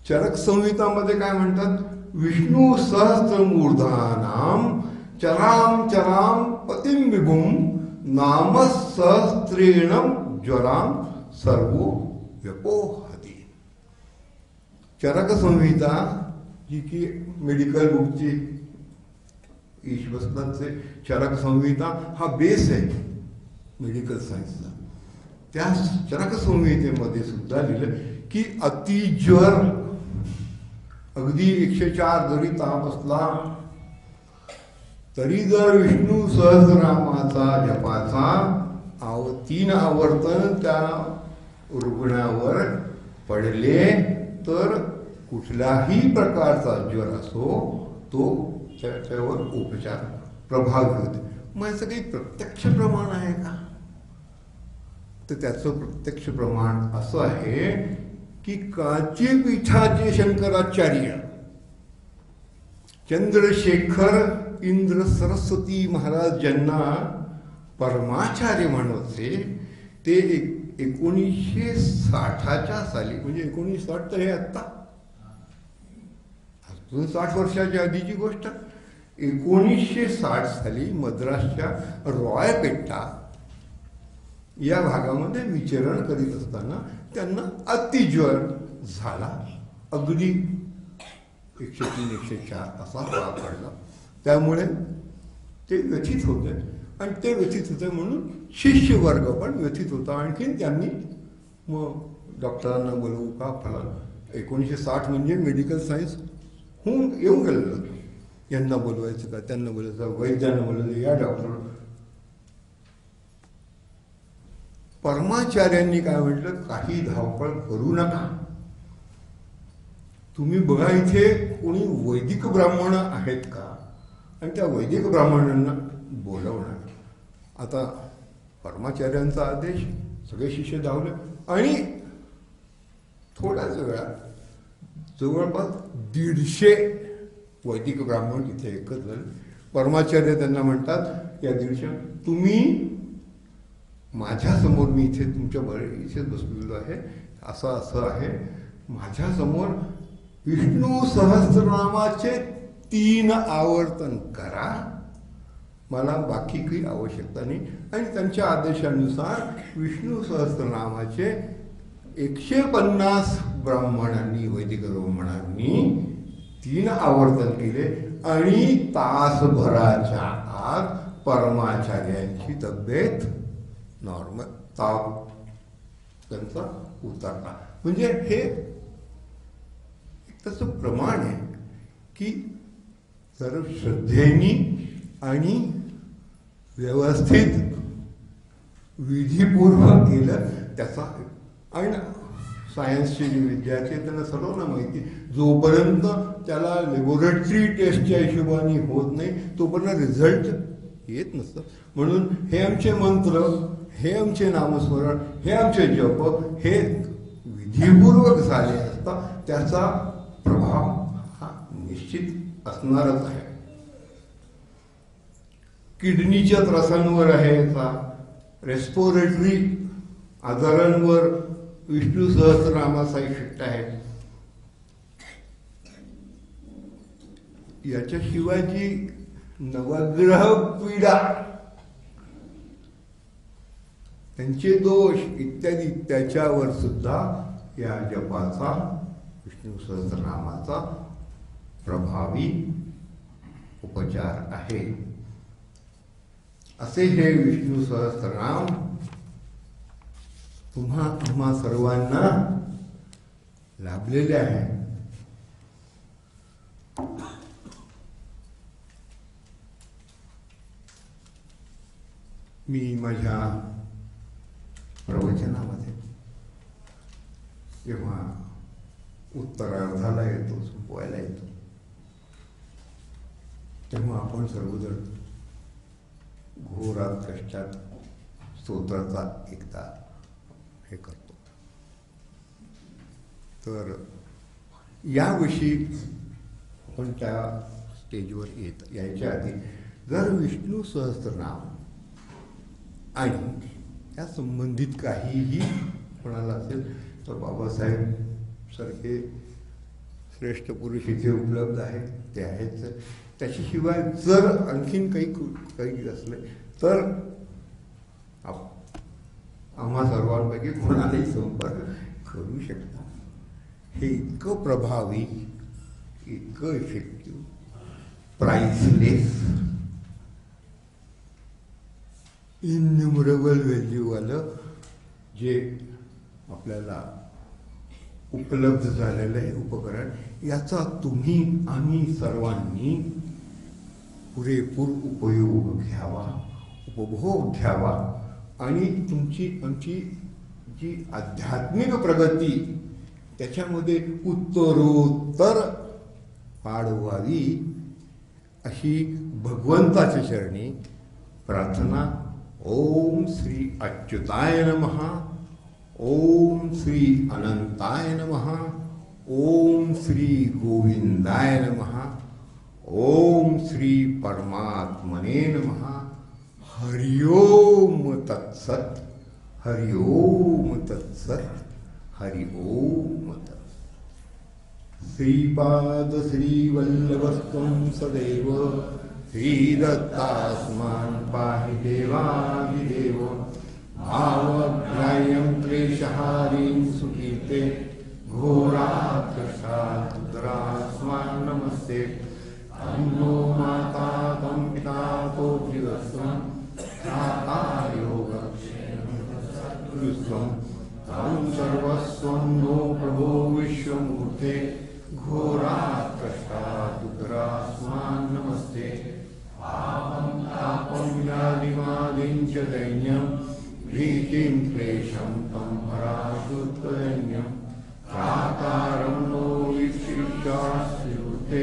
S1: चरक संहितामध्ये काय म्हणतात, विष्णू सहस्त्रमूर्धानाम चराम चराम पतिम विभुम नाम सहस्त्रेण ज्वराम सर्वो व्यपोहती. चरक संहिता जी की मेडिकल बुकची ईश्वस्तांचे चरक संहिता हा बेस आहे मेडिकल सायन्सचा. त्या चरक संहितेमध्ये सुद्धा लिहिलं की अतिज्वर, अगदी 104 जरी ताप असला तरी जर विष्णू सहस्रनामाचा जपाचा 3 आवर्तन त्या रुग्णावर पडले तर कुठल्याही प्रकारचा ज्वर असो तो त्याच्यावर उपचार प्रभावी होते. मग याचं काही प्रत्यक्ष प्रमाण आहे का? तर त्याचं प्रत्यक्ष प्रमाण असं आहे की कांचीपीठाचे शंकराचार्य चंद्रशेखर इंद्र सरस्वती महाराज ज्यांना परमाचार्य म्हणते, ते 1960च्या साली, म्हणजे 1960 तर हे आत्ता अजून 60 वर्षाच्या आधीची गोष्ट, 1960 साली मद्रासच्या रॉयपेटा या भागामध्ये विचरण करीत असताना त्यांना अतिज्वर झाला. अगदी 103 104 असा ताप पडला. त्यामुळे ते व्यथित होते आणि ते व्यथित होते म्हणून शिष्य वर्ग पण व्यथित होता. आणखीन त्यांनी मग डॉक्टरांना बोलवू का फला 1960 म्हणजे मेडिकल सायन्स होऊन येऊन गेलेलं. यांना बोलवायचं का त्यांना बोलायचं, वैद्यांना बोलायचं, या डॉक्टर. परमाचार्यांनी काय म्हटलं, काही धावपळ करू नका. तुम्ही बघा इथे कोणी वैदिक ब्राह्मण आहेत का, आणि त्या वैदिक ब्राह्मणांना बोलवणार. आता परमाचार्यांचा आदेश, सगळे शिष्य धावले आणि थोड्याच वेळात जवळपास 150 वैदिक ब्राह्मण तिथे एकत्र झाले. परमाचार्य त्यांना म्हणतात, या 150 तुम्ही माझ्यासमोर, मी इथे तुमच्या इथेच बसलेलो आहे, असं असं आहे, माझ्यासमोर विष्णू सहस्रनामाचे 3 आवर्तन करा, मला बाकी काही आवश्यकता नाही. आणि त्यांच्या आदेशानुसार विष्णू सहस्रनामाचे 150 ब्राह्मणांनी, वैदिक ब्राह्मणांनी 3 आवर्तन केले आणि तासभराच्या आत परमाचार्यांची तब्येत नॉर्मल, ताप त्यांचा उतरला. म्हणजे हे तसं प्रमाण आहे की जर श्रद्धेनी आणि व्यवस्थित विधीपूर्वक केलं त्याचा. आणि सायन्सचे जे विद्यार्थी आहेत त्यांना सर्वांना माहिती, जोपर्यंत त्याला लॅबोरेटरी टेस्टच्या हिशोबाने होत नाही तोपर्यंत रिझल्ट येत नसतं. म्हणून हे आमचे मंत्र, हे आमचे नामस्मरण, हे आमचे जप हे विधीपूर्वक झाले असता त्याचा प्रभाव हा निश्चित असणारच आहे. किडनीच्या त्रासांवर आहे याचा, रेस्पिरेटरी आजारांवर विष्णू सहस्रनामाचा इफेक्ट आहे. याच्याशिवाय जी नवग्रह पीडा, त्यांचे दोष इत्यादी त्याच्यावर सुद्धा या जपाचा, विष्णू सहस्रनामाचा प्रभावी उपचार आहे. असे हे विष्णू सहस्रनाम तुम्हा सर्वांना लाभलेले आहे. मी माझ्या प्रवचनामध्ये जेव्हा उत्तरार्धाला येतो, संपवायला येतो, तेव्हा आपण सर्वजण घोरात कष्टात स्तोत्राचा एकदा हे करतो. तर याविषयी आपण त्या स्टेजवर यायच्या आधी जर विष्णू सहस्रनाम आणि त्या संबंधित काहीही कोणाला असेल तर बाबासाहेब सारखे श्रेष्ठ पुरुष इथे उपलब्ध आहेत, ते आहेच. त्याच्याशिवाय जर आणखीन काही असले तर आम्हा सर्वांपैकी कोणालाही संपर्क करू शकता. हे इतकं प्रभावी, इतकं इफेक्टिव्ह, प्राइसलेस, इन्युमरेबल व्हॅल्यूवालं जे आपल्याला उपलब्ध झालेलं आहे उपकरण, याचा तुम्ही आम्ही सर्वांनी पुरेपूर उपयोग घ्यावा, उपभोग घ्यावा आणि आमची जी आध्यात्मिक प्रगती त्याच्यामध्ये उत्तरोत्तर वाढ व्हावी अशी भगवंताच्या चरणी प्रार्थना. ओम श्री अच्युताय नमः, ओम श्री अनंताय नमः, ओम श्री गोविंदाय नमः, ओम श्री परमात्मने नमः. हरि ओम तत्सत, हरि ओम तत्सत, हरि ओम तत्सत. श्रीपाद श्रीवल्लभस्त्वं सदैव श्रीदत्तास्मान् पाहि देवादिदेव. भावग्राह्यं क्लेशहारीं सुकीर्ते घोरात्रशास्मान् नमस्ते। तं नो माता तं पिता तोऽभिवस्वं त्राता योगक्षेमं तं सर्वस्वं नो प्रभो विश्वमूर्ते घोरात्रशास्मान् नमस्ते। पापं तापं व्याधिमादिं च दैन्यं भीतिं क्लेशं तं हराशुत्वदैन्यं त्रातारं नो विशिष्टास्ते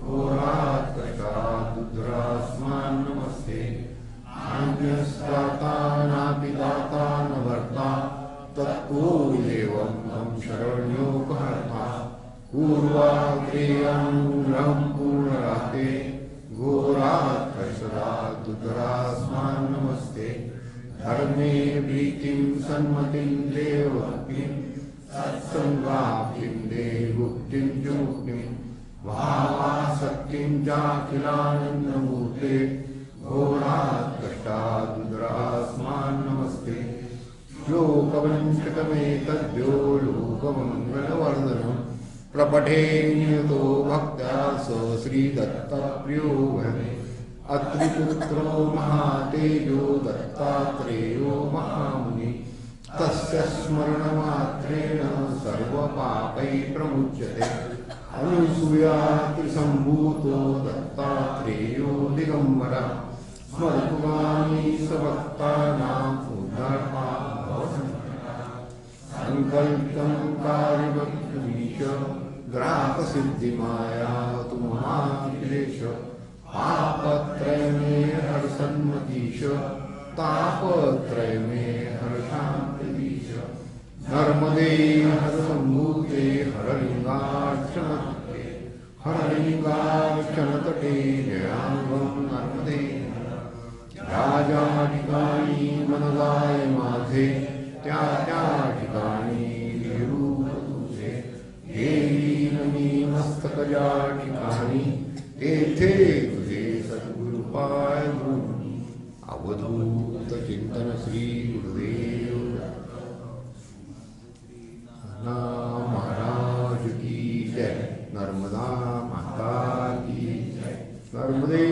S1: घोरात्रशास्मान् नमस्ते। अन्यस्त्राता नापिदाता न भर्ता तत्को देवं तं शरण्योपहर्ता पूर्वाग्रेयानुग्रहं पूर्णराते घोरात्रशास्मान् नमस्ते। धर्मे प्रीतिं सन्मतिं देवभक्तिं सत्सङ्गाप्तिं देवमुक्तिं च मुक्तिं भावासक्तिं चाखिलानन्दमूर्ते घोरात्रशास्मान् नमस्ते। श्लोकवञ्चकमेतद्यो लोकमङ्गलवर्धनं प्रपठे नियतो भक्त्या स श्रीदत्तप्रियो भवे। अत्रिपुत्रो महातेजो दत्तात्रेयो महामुनि तस्य स्मरणमात्रेण सर्वपापैः प्रमुच्यते। अनुसूयात्रिसम्भूतो दत्तात्रेयो दिगम्बरः स्मर्तुगामी सभक्तानाम् उद्धारपावनः। सङ्कल्पं कार्यवक्तमीश ग्राहकसिद्धिमायातु महाक्लेश पापत्रय में हर सन्मतीश तापत्रय में हर शांतिश नर्मदे हर सम्भूते हरलिंगार्चन तटे जयाङ्गं नर्मदे। राजा ठिकाणी मनदाय माझे त्या त्या ठिकाणी निरूप तुझे। हेलीनमी मस्तकजा ठिकाणी तेथे तुझे सद्गुरुपाय गुरु। अवधूत चिंतन श्री गुरुदेव महाराज की जय। नर्मदा माता की जय। नर्मदे